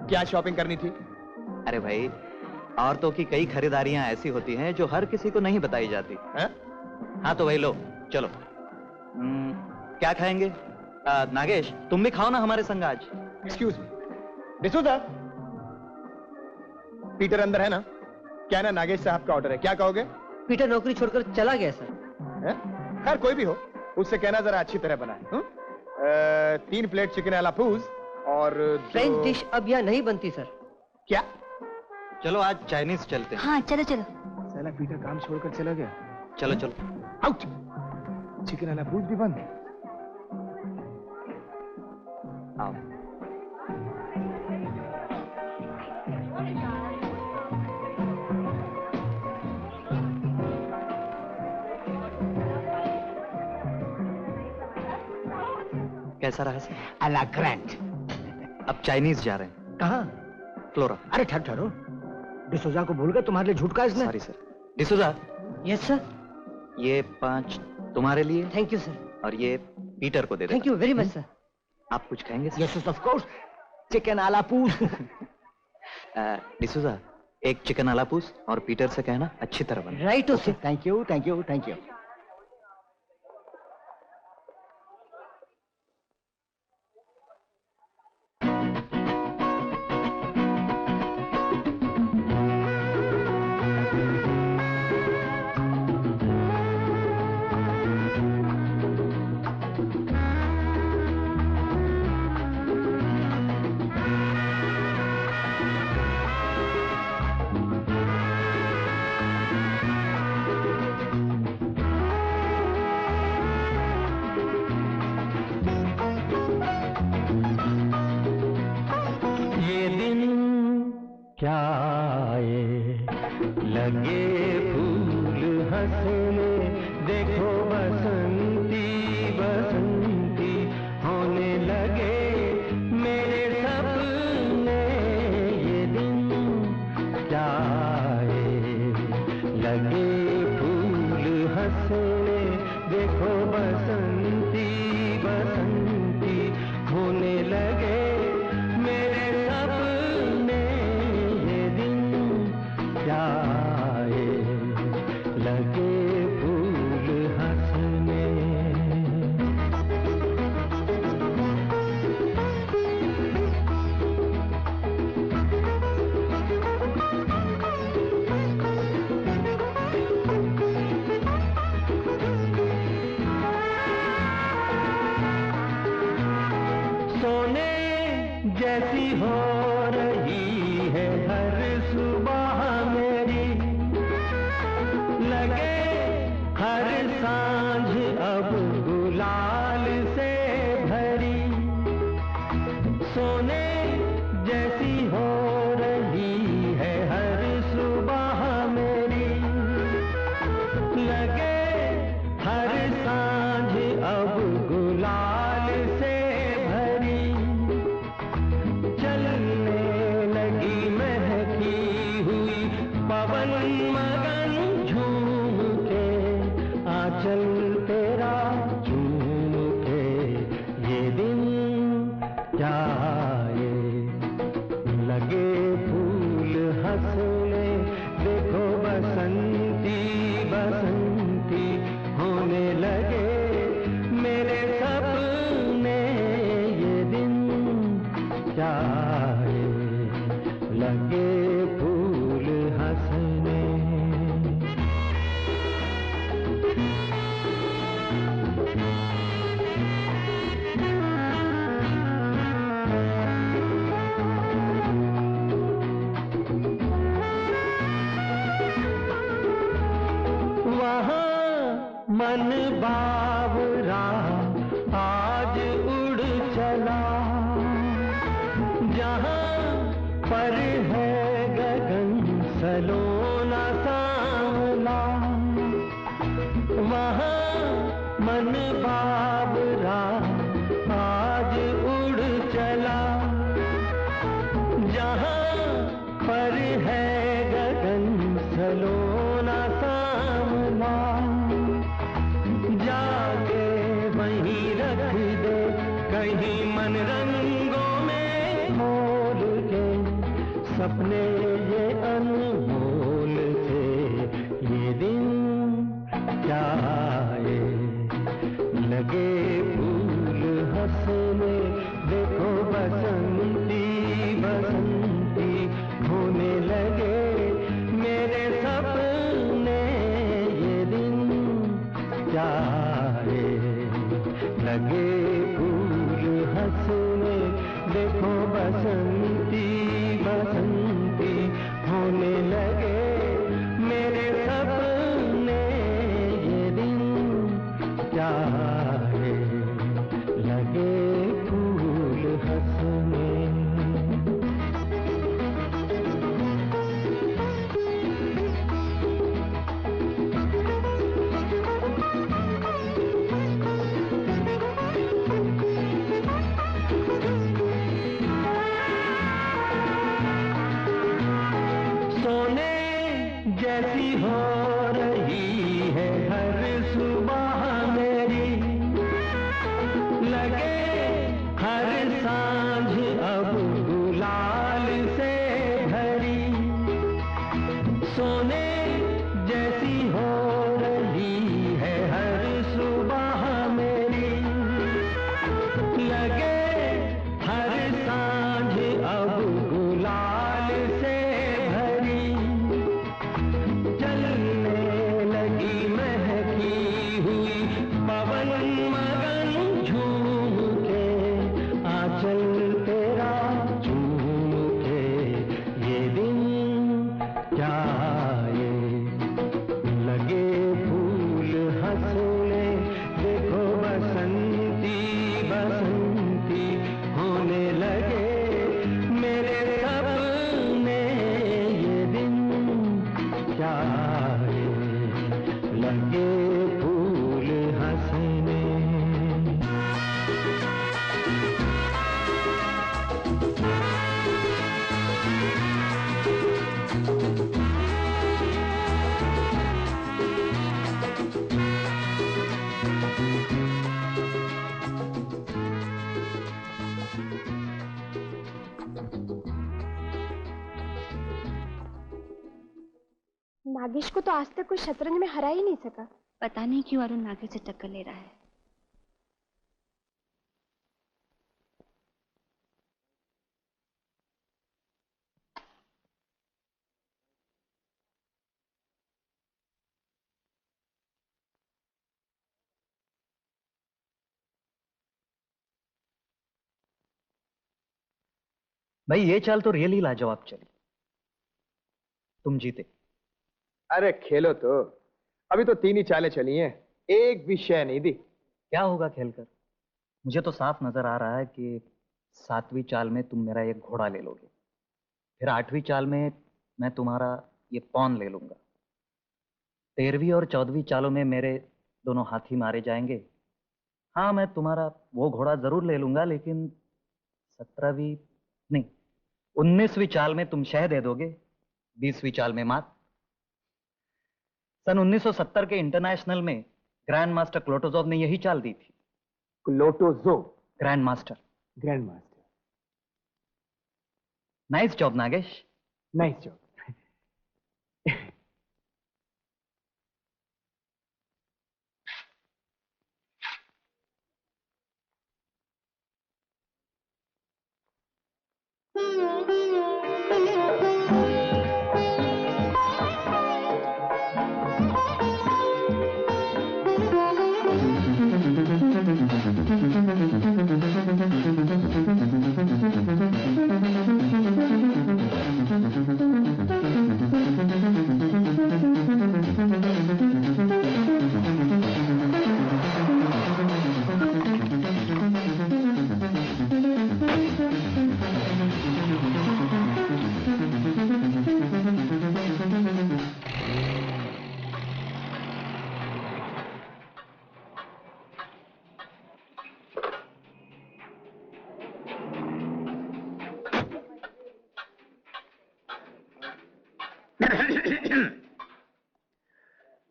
क्या शॉपिंग करनी थी? अरे भाई, औरतों की कई खरीदारियां ऐसी होती हैं जो हर किसी को नहीं बताई जाती है? हाँ तो भाई लो चलो। क्या खाएंगे? नागेश, तुम भी खाओ ना हमारे संग आज। एक्सक्यूज मी, डिसूजा, पीटर अंदर है ना? क्या ना नागेश साहब का ऑर्डर है, क्या कहोगे? पीटर नौकरी छोड़कर चला गया सर। खैर कोई भी हो, उससे कहना जरा अच्छी तरह बनाए। 3 प्लेट चिकन आला पूज और फ्रेंच डिश अब यहाँ नहीं बनती सर। क्या? चलो आज चाइनीज चलते हैं। हाँ चलो चलो। साला पीटर काम छोड़कर चला गया। चलो चलो। आउट। चिकन आला पूज भी बंद। आओ। कैसा रहा सर? अला ग्रैंड। अब चाइनीज जा रहे हैं। कहाँ? फ्लोरा। अरे ठहरो, डिसोजा को भूल गए? तुम्हारे लिए झूठ का इसने? Sorry sir. D'Souza. Yes sir. ये 5 तुम्हारे लिए। Thank you sir. और ये पीटर को दे दो। Thank you very much sir. आप कुछ खाएंगे sir? Yes of course, chicken आला पूस। डिसोजा, एक चिकन आला पूस और पीटर से कहना अच्छी तरह बना। Right okay. Thank you thank you thank you. आए सोने जैसी हो रही है हर सुबह मेरी, लगे हर सांझ अब गुलाल से भरी। सोने जैसी हो रही है हर सुबह मेरी, लगे हर सांझ अब गुलाल से भरी। चलने लगी महकी हुई पवन मगन झूम के, आंचल तेरा झूम के ये दिन जाए। लगे फूल हंसने देखो बसंती बसंती होने लगे मेरे सपने ये दिन जाए। लगे फूल हंसने। वहाँ मन बावरा आज उड़ चला, जहाँ पर है गगन सलोना सांवला। वहाँ मन बावरा आज उड़ चला, जहाँ पर है गगन सलोना सांवला। जाके वहीं रख दे कहीं मन रंगों में मोल के, सपने ये अनमोल थे ये दिन जाए। लगे फूल हंसने देखो बसंती बसंती होने लगे मेरे सपने ये दिन जाए। लगे फूल हंसने देखो बसंती बसंती होने लगे मेरे सपने ये दिन जाए। लगे फूल हंसने। सोने जैसी हो रही है हर सुबह मेरी, लगे हर सांझ अब गुलाल से भरी। सोने जैसी हो रही है हर सुबह मेरी, लगे हर सांझ अब गुलाल से भरी। चलने लगी महकी हुई पवन मगन झूम के, आंचल तेरा झूम के ये दिन जाए। लगे फूल हंसने देखो बसंती बसंती होने लगे मेरे सपने ये दिन जाए। लगे फूल हंसने। नागेश को तो आज तक कोई शतरंज में हरा ही नहीं सका। पता नहीं क्यों अरुण नागेश से टक्कर ले रहा है। भाई ये चाल तो रियली लाजवाब चली। तुम जीते। अरे खेलो तो, अभी तो 3 ही चालें चली हैं, एक भी शय नहीं दी। क्या होगा खेलकर? मुझे तो साफ नजर आ रहा है कि 7वीं चाल में तुम मेरा एक घोड़ा ले लोगे, फिर 8वीं चाल में मैं तुम्हारा ये पॉन ले लूंगा, 13वीं और 14वीं चालों में मेरे दोनों हाथी मारे जाएंगे। हाँ, मैं तुम्हारा वो घोड़ा जरूर ले लूंगा, लेकिन 17वीं नहीं, 19वीं चाल में तुम शह दे दोगे, 20वीं चाल में मात। सन 1970 के इंटरनेशनल में ग्रैंड मास्टर क्लोटोजोव ने यही चाल दी थी। क्लोटोजोव? Grand master. Grand master. Nice job Nagesh. Nice job.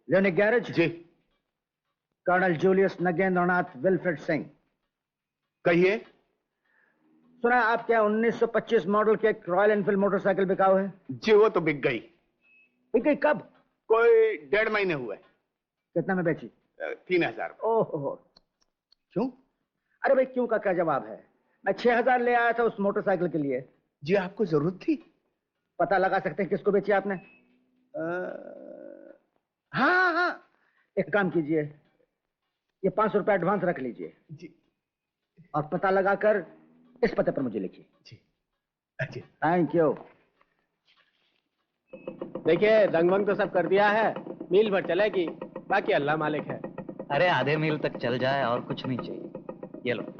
लेनिक गैरेज? जी। Colonel Julius Nagendranath Wilfred Singh. कहिए। सुना आप क्या 1925 मॉडल के रॉयल एनफील्ड मोटरसाइकिल बिकाऊ है? जी वो तो बिक गई। बिक गई कब? कोई 1.5 महीने हुए। कितना में बेची? 3000। ओहो। क्यों? अरे भाई क्यों का क्या जवाब है? मैं 6000 ले आया था उस मोटरसाइकिल के लिए। जी आपको जरूरत थी? पता लगा सकते हैं किसको बेची आपने? हाँ हाँ, एक काम कीजिए, ये 500 रुपए एडवांस रख लीजिए जी, और पता लगाकर इस पते पर मुझे लिखिए। जी जी। Thank you. देखिए दंग तो सब कर दिया है, मील भर चलेगी, बाकी अल्लाह मालिक है। अरे आधे मील तक चल जाए और कुछ नहीं चाहिए। ये लो।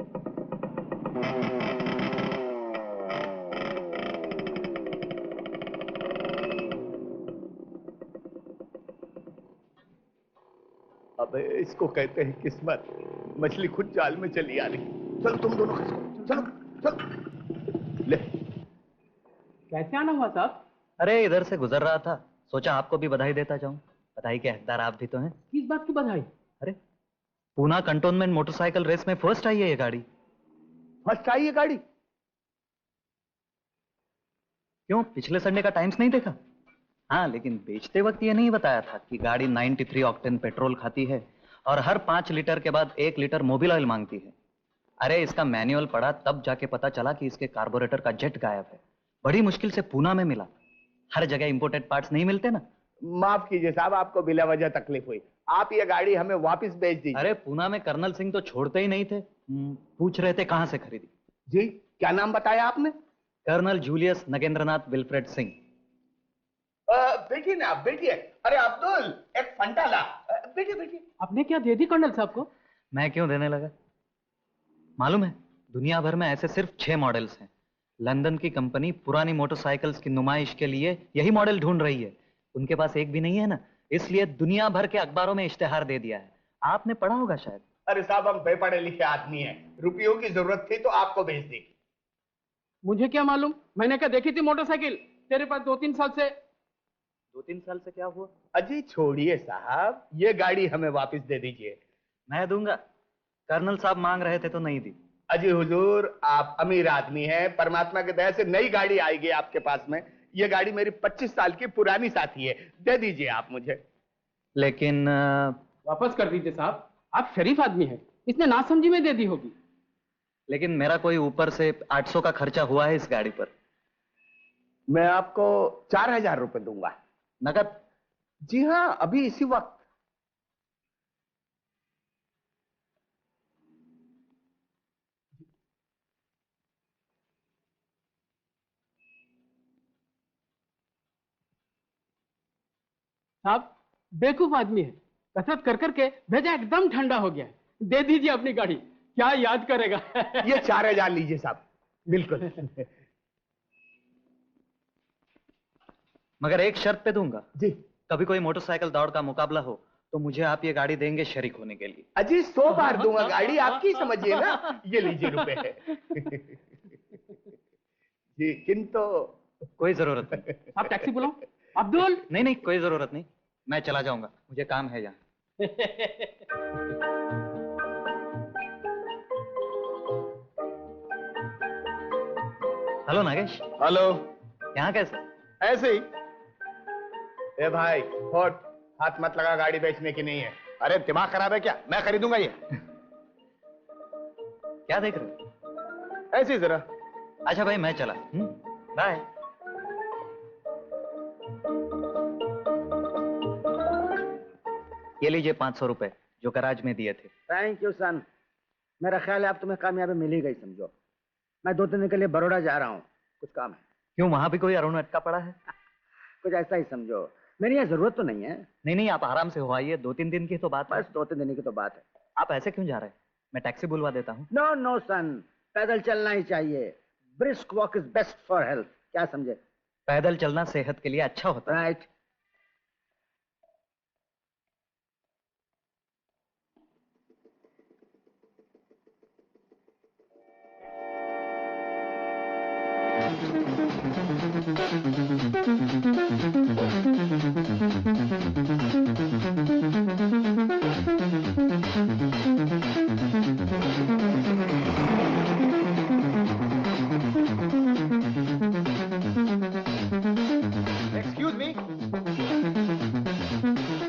अबे इसको कहते हैं किस्मत, मछली खुद जाल में चली आ रही। चलो तुम दोनों खसो, चलो चलो। ले। कैसे आना हुआ साहब? अरे इधर से गुजर रहा था, सोचा आपको भी बधाई देता जाऊं। बधाई के हकदार आप भी तो हैं। किस बात की बधाई? अरे पूना कंटोनमेंट मोटरसाइकिल रेस में फर्स्ट आई है ये गाड़ी। फर्स्ट आई है गाड़ी? क्यों, पिछले संडे का टाइम्स नहीं देखा? हाँ, लेकिन बेचते वक्त ये नहीं बताया था कि गाड़ी 93 ऑक्टेन पेट्रोल खाती है और हर 5 लीटर के बाद 1 लीटर मोबिल ऑयल मांगती है। अरे इसका मैनुअल पढ़ा तब जाके पता चला कि इसके कार्बोरेटर का जेट गायब है। बड़ी मुश्किल से पूना में मिला। हर जगह इंपोर्टेड पार्ट्स नहीं मिलते ना। माफ कीजिए साहब, आपको बिला वजह तकलीफ हुई। आप ये गाड़ी हमें वापस भेज दीजिए। अरे पूना में कर्नल सिंह तो छोड़ते ही नहीं थे, पूछ रहे थे कहां से खरीदी। जी क्या नाम बताया आपने? Colonel Julius Nagendranath Wilfred Singh. बैठिए ना आप, बैठिए। अरे अब्दुल एक फंटा ला। बैठिए बैठिए। आपने क्या दे दी कर्नल साहब को? मैं क्यों देने लगा? मालूम है दुनिया भर में ऐसे सिर्फ 6 मॉडल्स हैं। लंदन की कंपनी पुरानी मोटरसाइकिल्स की नुमाइश के लिए यही मॉडल ढूंढ रही है। उनके पास एक भी नहीं है ना, इसलिए दुनिया भर के अखबारों में इश्तेहार दे दिया है। आपने पढ़ा होगा शायद। अरे साहब हम बेपढ़े लिखे आदमी हैं, रुपयों की जरूरत थी तो आपको भेज दी। मुझे क्या मालूम, मैंने क्या देखी थी मोटरसाइकिल तेरे पास 2-3 साल से। 2-3 साल से क्या हुआ? अजी छोड़िए साहब, ये गाड़ी हमें वापस दे दीजिए। मैं दूंगा, कर्नल साहब मांग रहे थे तो नहीं दी। अजी हुजूर आप अमीर आदमी हैं, परमात्मा के दया से नई गाड़ी आएगी आपके पास में। ये गाड़ी मेरी 25 साल की पुरानी साथी है, दे दीजिए आप मुझे। लेकिन वापस कर दीजिए साहब, आप शरीफ आदमी हैं, इसने नासमझी में दे दी होगी। लेकिन मेरा कोई ऊपर से 800 का खर्चा हुआ है इस गाड़ी पर। मैं आपको 4000 रुपए दूंगा नगद। जी हाँ, अभी इसी वक्त। साहब बेवकूफ आदमी है, कसरत कर करके भेजा एकदम ठंडा हो गया है। दे दीजिए अपनी गाड़ी, क्या याद करेगा। ये 4000 लीजिए साहब। बिल्कुल। मगर एक शर्त पे दूंगा जी। कभी कोई मोटरसाइकिल दौड़ का मुकाबला हो तो मुझे आप ये गाड़ी देंगे शरीक होने के लिए। अजी 100 बार दूंगा, गाड़ी आपकी समझिए ना। ये लीजिए रुपए। जी किंतु कोई जरूरत नहीं। आप टैक्सी बुलाओ। अब्दुल। नहीं नहीं कोई जरूरत नहीं, मैं चला जाऊंगा, मुझे काम है यहाँ। हेलो नागेश। हेलो। यहाँ कैसे? ऐसे ही। ए भाई होट, हाथ मत लगा, गाड़ी बेचने की नहीं है। अरे दिमाग खराब है क्या? मैं खरीदूंगा ये। क्या देख रहे हो? ऐसे ही जरा। अच्छा भाई मैं चला। बाय। ये लीजिए 500 रुपए जो गराज में दिए थे। थैंक यू सन। मेरा ख्याल है अब तुम्हें कामयाबी मिल ही गई समझो। मैं 2-3 दिन के लिए बड़ौदा जा रहा हूँ, कुछ काम है। क्यों, वहां भी कोई अरुण अटका पड़ा है? कुछ ऐसा ही समझो, मेरी यहाँ जरूरत तो नहीं है। नहीं आप आराम से हो आइए, 2-3 दिन की तो बात है। बस 2-3 दिन की तो बात है। आप ऐसे क्यों जा रहे हैं? मैं टैक्सी बुलवा देता हूँ। नो नो सन, पैदल चलना ही चाहिए। Brisk walk is best for health, क्या समझे? पैदल चलना सेहत के लिए अच्छा होता है। राइट।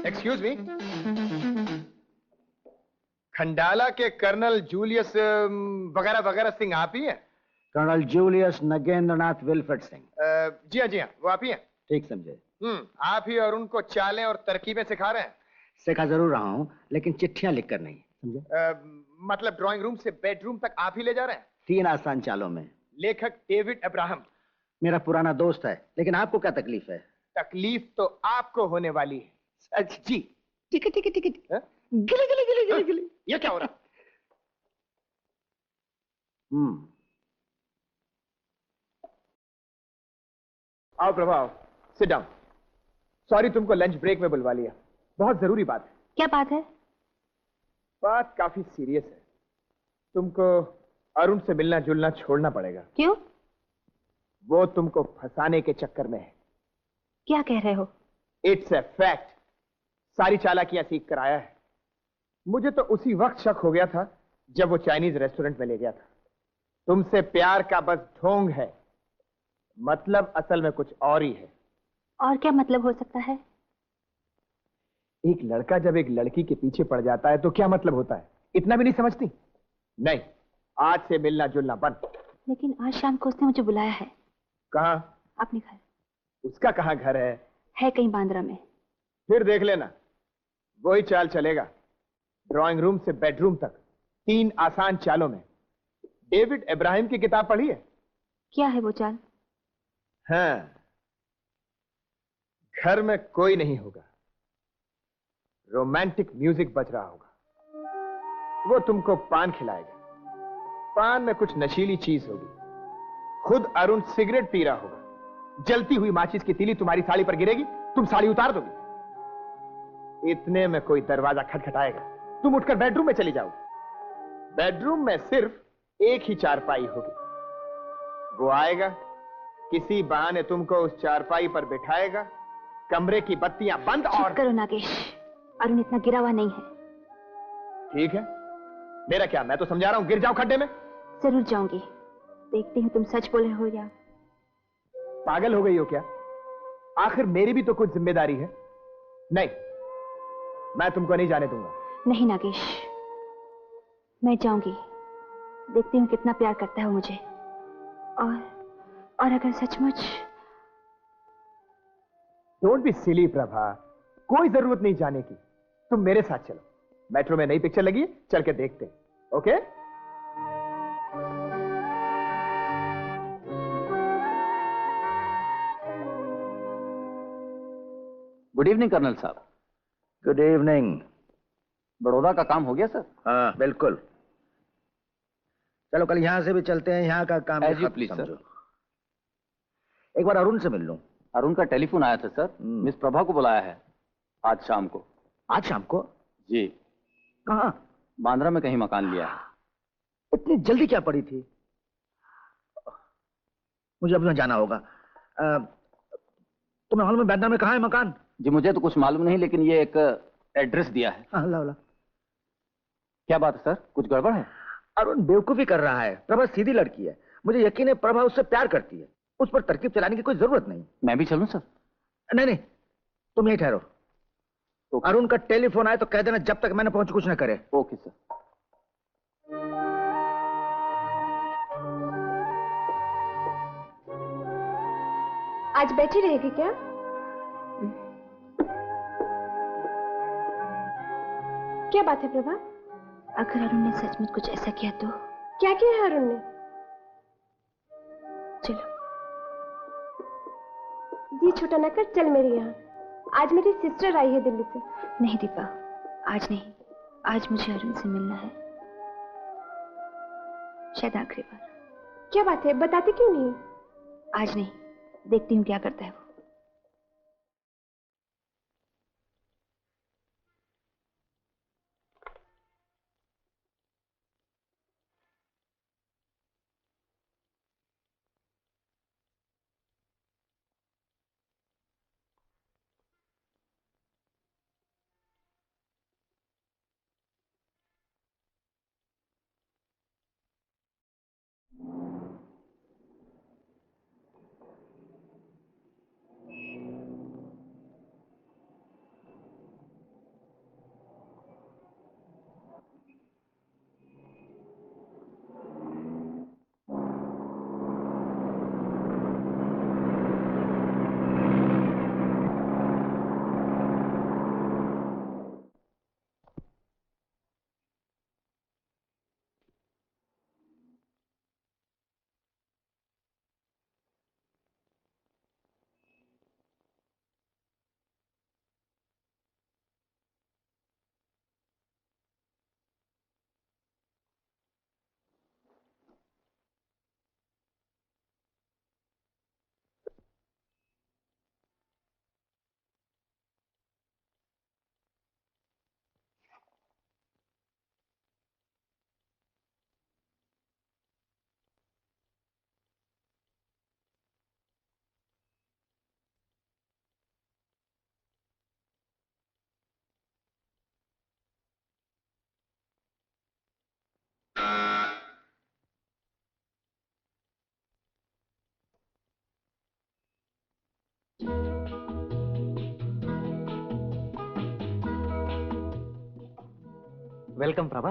Excuse me. खंडाला के कर्नल जूलियस वगैरह वगैरह सिंह आप ही हैं? Colonel Julius Nagendranath Wilfred Singh. जी हाँ वो आप ही हैं। ठीक समझे। आप ही और उनको चालें और तरकीबें सिखा रहे हैं? सिखा जरूर रहा हूँ, लेकिन चिट्ठियां लिखकर नहीं, समझे? मतलब ड्राइंग रूम से बेडरूम तक आप ही ले जा रहे हैं? 3 आसान चालों में। लेखक डेविड अब्राहम मेरा पुराना दोस्त है, लेकिन आपको क्या तकलीफ है? तकलीफ तो आपको होने वाली है। सच जी। टिकट टिकट टिकट गिले गिले गिले गिले गिले। ये क्या हो रहा? आओ प्रभाव, सिट डाउन। सॉरी तुमको लंच ब्रेक में बुलवा लिया, बहुत जरूरी बात है। क्या बात है? बात काफी सीरियस है। तुमको अरुण से मिलना जुलना छोड़ना पड़ेगा। क्यों? वो तुमको फंसाने के चक्कर में है। क्या कह रहे हो? It's a fact. सारी चालाकियां सीख कर आया है। मुझे तो उसी वक्त शक हो गया था जब वो चाइनीज रेस्टोरेंट में ले गया था। तुमसे प्यार का बस ढोंग है, मतलब असल में कुछ और ही है। और क्या मतलब हो सकता है? एक लड़का जब एक लड़की के पीछे पड़ जाता है तो क्या मतलब होता है, इतना भी नहीं समझती? नहीं, आज से मिलना जुलना बंद। लेकिन आज शाम को उसने मुझे बुलाया है। कहाँ? अपने घर। उसका कहाँ घर है? है कहीं बांद्रा में। फिर देख लेना, वही चाल चलेगा। ड्राइंग रूम से बेडरूम तक 3 आसान चालों में। डेविड इब्राहिम की किताब पढ़ी है? क्या है वो चाल? हाँ, घर में कोई नहीं होगा, रोमांटिक म्यूजिक बज रहा होगा। वो तुमको पान खिलाएगा, पान में कुछ नशीली चीज होगी। खुद अरुण सिगरेट पी रहा होगा, जलती हुई माचिस की तीली तुम्हारी साड़ी पर गिरेगी, तुम साड़ी उतार दोगी। इतने में कोई दरवाजा खटखटाएगा, तुम उठकर बेडरूम में चली जाओगी। बेडरूम में सिर्फ एक ही चारपाई होगी। वो आएगा, किसी बहाने तुमको उस चारपाई पर बिठाएगा, कमरे की बत्तियां बंद और... करो नागेश, अरुण इतना गिरा हुआ नहीं है। ठीक है, मेरा क्या, मैं तो समझा रहा हूं गिर जाओ खड्डे में। जरूर जाऊंगी, देखती हूँ तुम सच बोले हो या... पागल हो गई हो क्या? आखिर मेरी भी तो कुछ जिम्मेदारी है। नहीं, मैं तुमको नहीं जाने दूंगा। नहीं नागेश, मैं जाऊंगी, देखती हूँ कितना प्यार करता है वो मुझे। और अगर सचमुच... डोंट बी सिली प्रभा, कोई जरूरत नहीं जाने की। तुम मेरे साथ चलो, मेट्रो में नई पिक्चर लगी है, चल के देखते हैं। ओके? गुड इवनिंग कर्नल साहब। Good evening. बड़ौदा का काम हो गया सर? हाँ बिल्कुल। चलो कल यहाँ से भी चलते हैं, यहाँ का काम As you please, समझो। एक बार अरुण से मिल लूं। अरुण का टेलीफोन आया था सर, मिस प्रभा को बुलाया है आज शाम को। आज शाम को? जी। कहाँ? बांद्रा में कहीं मकान लिया है। इतनी जल्दी क्या पड़ी थी? मुझे अभी वहां जाना होगा। तुम्हें मालूम है बांद्रा में कहाँ है मकान? जी मुझे तो कुछ मालूम नहीं, लेकिन ये एक एड्रेस दिया है। हाँ ला ला। क्या बात है सर, कुछ गड़बड़ है? अरुण बेवकूफी कर रहा है। प्रभा सीधी लड़की है, मुझे यकीन है प्रभा उससे प्यार करती है। उस पर तरकीब चलाने की कोई जरूरत नहीं। मैं भी चलूं सर? नहीं नहीं, तुम यहीं ठहरो। अरुण का टेलीफोन आए तो कह देना जब तक मैंने पहुंच कुछ न करे। Okay sir. आज बैठी रहेगी क्या? क्या बात है प्रभा? अगर अरुण ने सचमुच कुछ ऐसा किया तो? क्या किया है अरुण ने? चलो। जी छूटा न कर, चल मेरे यहाँ। आज मेरी सिस्टर आई है दिल्ली से। नहीं दीपा, आज नहीं। आज मुझे अरुण से मिलना है, शायद आखिरी बार। क्या बात है, बताती क्यों नहीं? आज नहीं, देखती हूँ क्या करता है वो। वेलकम प्रभा।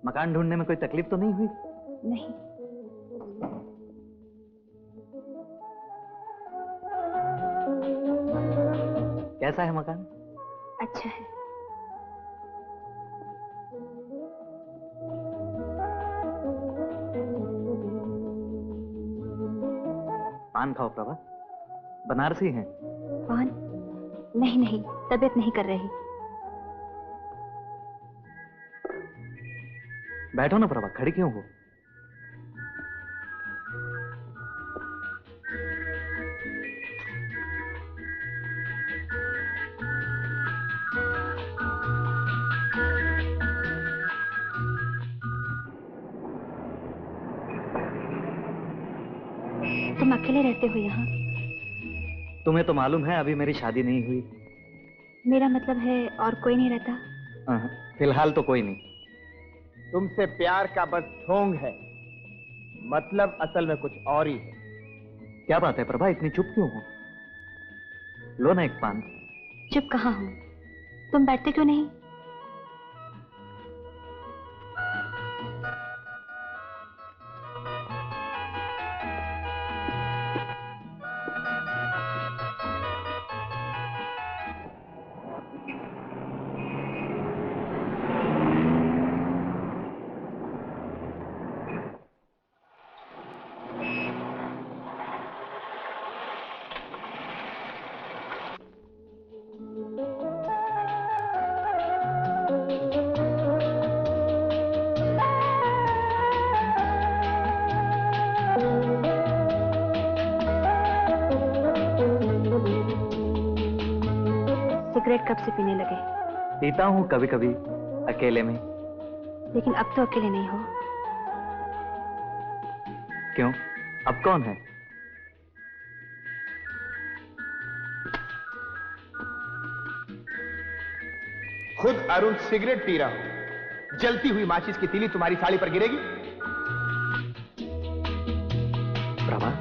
मकान ढूंढने में कोई तकलीफ तो नहीं हुई? नहीं। कैसा है मकान? अच्छा है। पान खाओ प्रभा, बनारसी हैं। पान? नहीं नहीं, तबीयत नहीं कर रही। बैठो ना प्रभा, खड़ी क्यों हो? तुम अकेले रहते हो यहाँ? तुम्हें तो मालूम है अभी मेरी शादी नहीं हुई। मेरा मतलब है और कोई नहीं रहता? फिलहाल तो कोई नहीं। तुमसे प्यार का बस ढोंग है, मतलब असल में कुछ और ही है। क्या बात है प्रभा, इतनी चुप क्यों हो? लो ना एक पान। चुप कहाँ हूँ, तुम बैठते क्यों नहीं? सिगरेट कब से पीने लगे? पीता हूँ कभी कभी अकेले में। लेकिन अब तो अकेले नहीं हो। क्यों? अब कौन है? खुद अरुण सिगरेट पी रहा हूं। जलती हुई माचिस की तीली तुम्हारी साड़ी पर गिरेगी? प्रभा,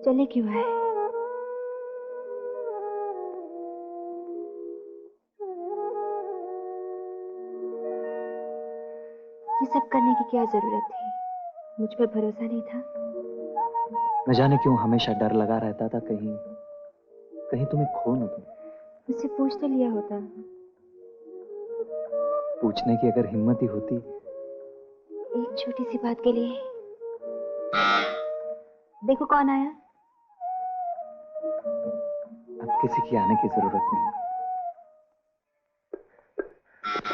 चले क्यों है? ये सब करने की क्या जरूरत थी? मुझ पर भरोसा नहीं था? न जाने क्यों हमेशा डर लगा रहता था कहीं कहीं तुम्हें खो न दूं। मुझसे पूछ तो लिया होता। पूछने की अगर हिम्मत ही होती। एक छोटी सी बात के लिए। देखो कौन आया। अब किसी की आने की जरूरत नहीं।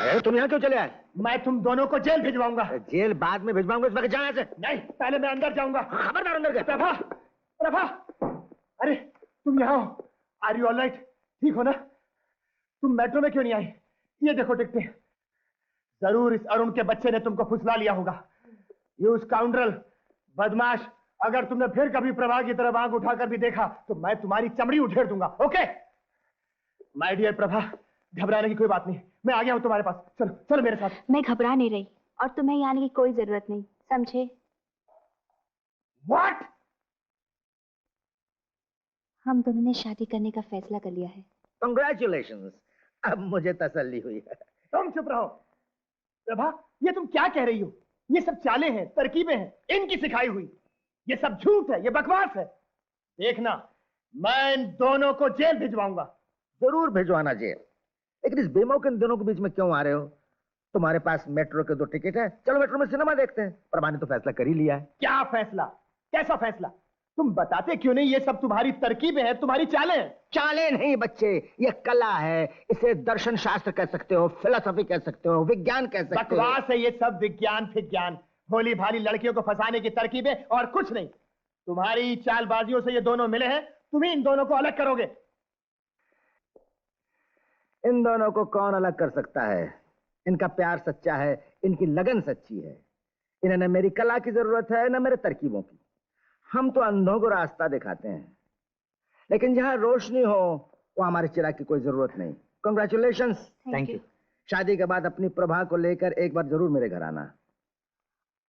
अरे तुम यहाँ क्यों चले आए? मैं तुम दोनों को जेल भिजवाऊंगा। जेल बाद में भिजवाऊंगा, इस वक्त जाना से। नहीं, पहले मैं अंदर जाऊंगा। खबरदार अंदर गए। प्रभा, प्रभा, अरे तुम यहाँ हो। Are you all right? ठीक हो ना? तुम मेट्रो में क्यों नहीं आई? ये देखो टिकटें। जरूर इस अरुण के बच्चे ने तुमको फुसला लिया होगा। ये स्काउंड्रल, बदमाश। अगर तुमने फिर कभी प्रभा की तरफ आंख उठाकर भी देखा तो मैं तुम्हारी चमड़ी उधेड़ दूंगा। ओके माय डियर प्रभा, घबराने की कोई बात नहीं। मैं आ गया हूं तुम्हारे पास। चलो चलो मेरे साथ। मैं घबरा नहीं रही और तुम्हें यहाँ आने की कोई जरूरत नहीं, समझे? What? हम दोनों ने शादी करने का फैसला कर लिया है। Congratulations! अब मुझे तसल्ली हुई है। तुम चुप रहो। प्रभा, ये तुम क्या कह रही हो? ये सब चालें हैं, तरकीबें हैं, इनकी सिखाई हुई। ये सब झूठ है, ये बकवास है। देखना, मैं इन दोनों को जेल भिजवाऊंगा। जरूर भिजवाना जेल। लेकिन इस बेमौके इन दोनों के बीच में क्यों आ रहे हो? तुम्हारे पास मेट्रो के 2 टिकट है, चलो मेट्रो में सिनेमा देखते हैं। प्रभा ने तो फैसला कर ही लिया है। क्या फैसला? कैसा फैसला? तुम बताते क्यों नहीं? ये सब तुम्हारी तरकीबें हैं, तुम्हारी चालें हैं। चालें नहीं बच्चे, ये कला है। इसे दर्शन शास्त्र कह सकते हो, फिलोसफी कह सकते हो, विज्ञान कह सकते हो। बकवास है ये सब। विज्ञान फिज्ञान, भोली भाली लड़कियों को फंसाने की तरकीबें और कुछ नहीं। तुम्हारी चालबाजियों से ये दोनों मिले हैं, तुम ही इन दोनों को अलग करोगे। इन दोनों को कौन अलग कर सकता है? इनका प्यार सच्चा है, इनकी लगन सच्ची है। इन्हें न मेरी कला की जरूरत है न मेरे तरकीबों की। हम तो अंधों को रास्ता दिखाते हैं, लेकिन जहां रोशनी हो वहां हमारे चिराग की कोई जरूरत नहीं। कांग्रेचुलेशंस। Thank you. शादी के बाद अपनी प्रभा को लेकर एक बार जरूर मेरे घर आना।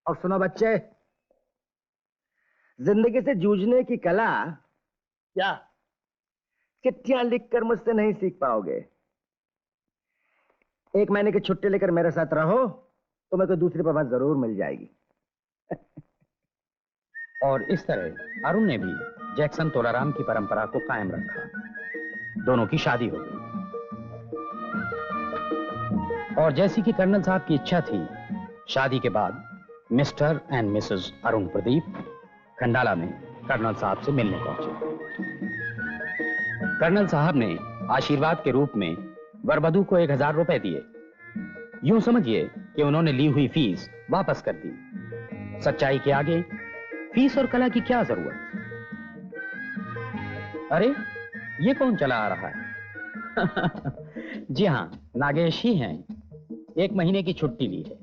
और सुनो बच्चे, जिंदगी से जूझने की कला क्या चिट्ठियां लिखकर मुझसे नहीं सीख पाओगे। 1 महीने की छुट्टी लेकर मेरे साथ रहो, तुम्हें कोई दूसरी प्रभा जरूर मिल जाएगी। और इस तरह अरुण ने भी जैक्सन तोलाराम की परंपरा को कायम रखा। दोनों की शादी हो गई और जैसी कि कर्नल साहब की इच्छा थी, शादी के बाद mister and Mrs Arun Pradeep Khandala में कर्नल साहब से मिलने पहुंचे। कर्नल साहब ने आशीर्वाद के रूप में वरवधू को 1000 रुपए दिए। यूं समझिए कि उन्होंने ली हुई फीस वापस कर दी। सच्चाई के आगे फीस और कला की क्या जरूरत? अरे ये कौन चला आ रहा है? जी हां, नागेश ही हैं। 1 महीने की छुट्टी ली है,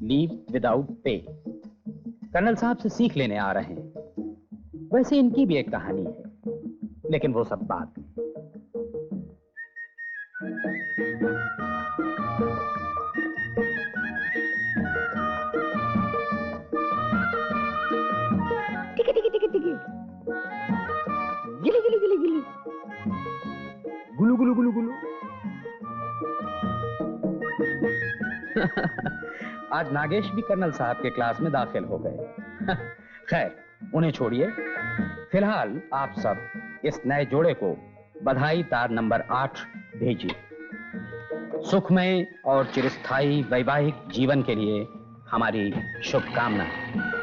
लीव विदाउट पे। कर्नल साहब से सीख लेने आ रहे हैं। वैसे इनकी भी एक कहानी है, लेकिन वो सब बात में। टिकी टिकी टिकी टिकी, गिली गिली गिली गिली, गुलू गुलू गुलू गुलू। आज नागेश भी कर्नल साहब के क्लास में दाखिल हो गए। खैर, उन्हें छोड़िए। फिलहाल आप सब इस नए जोड़े को बधाई तार नंबर 8 भेजिए। सुखमय और चिरस्थायी वैवाहिक जीवन के लिए हमारी शुभकामनाएं।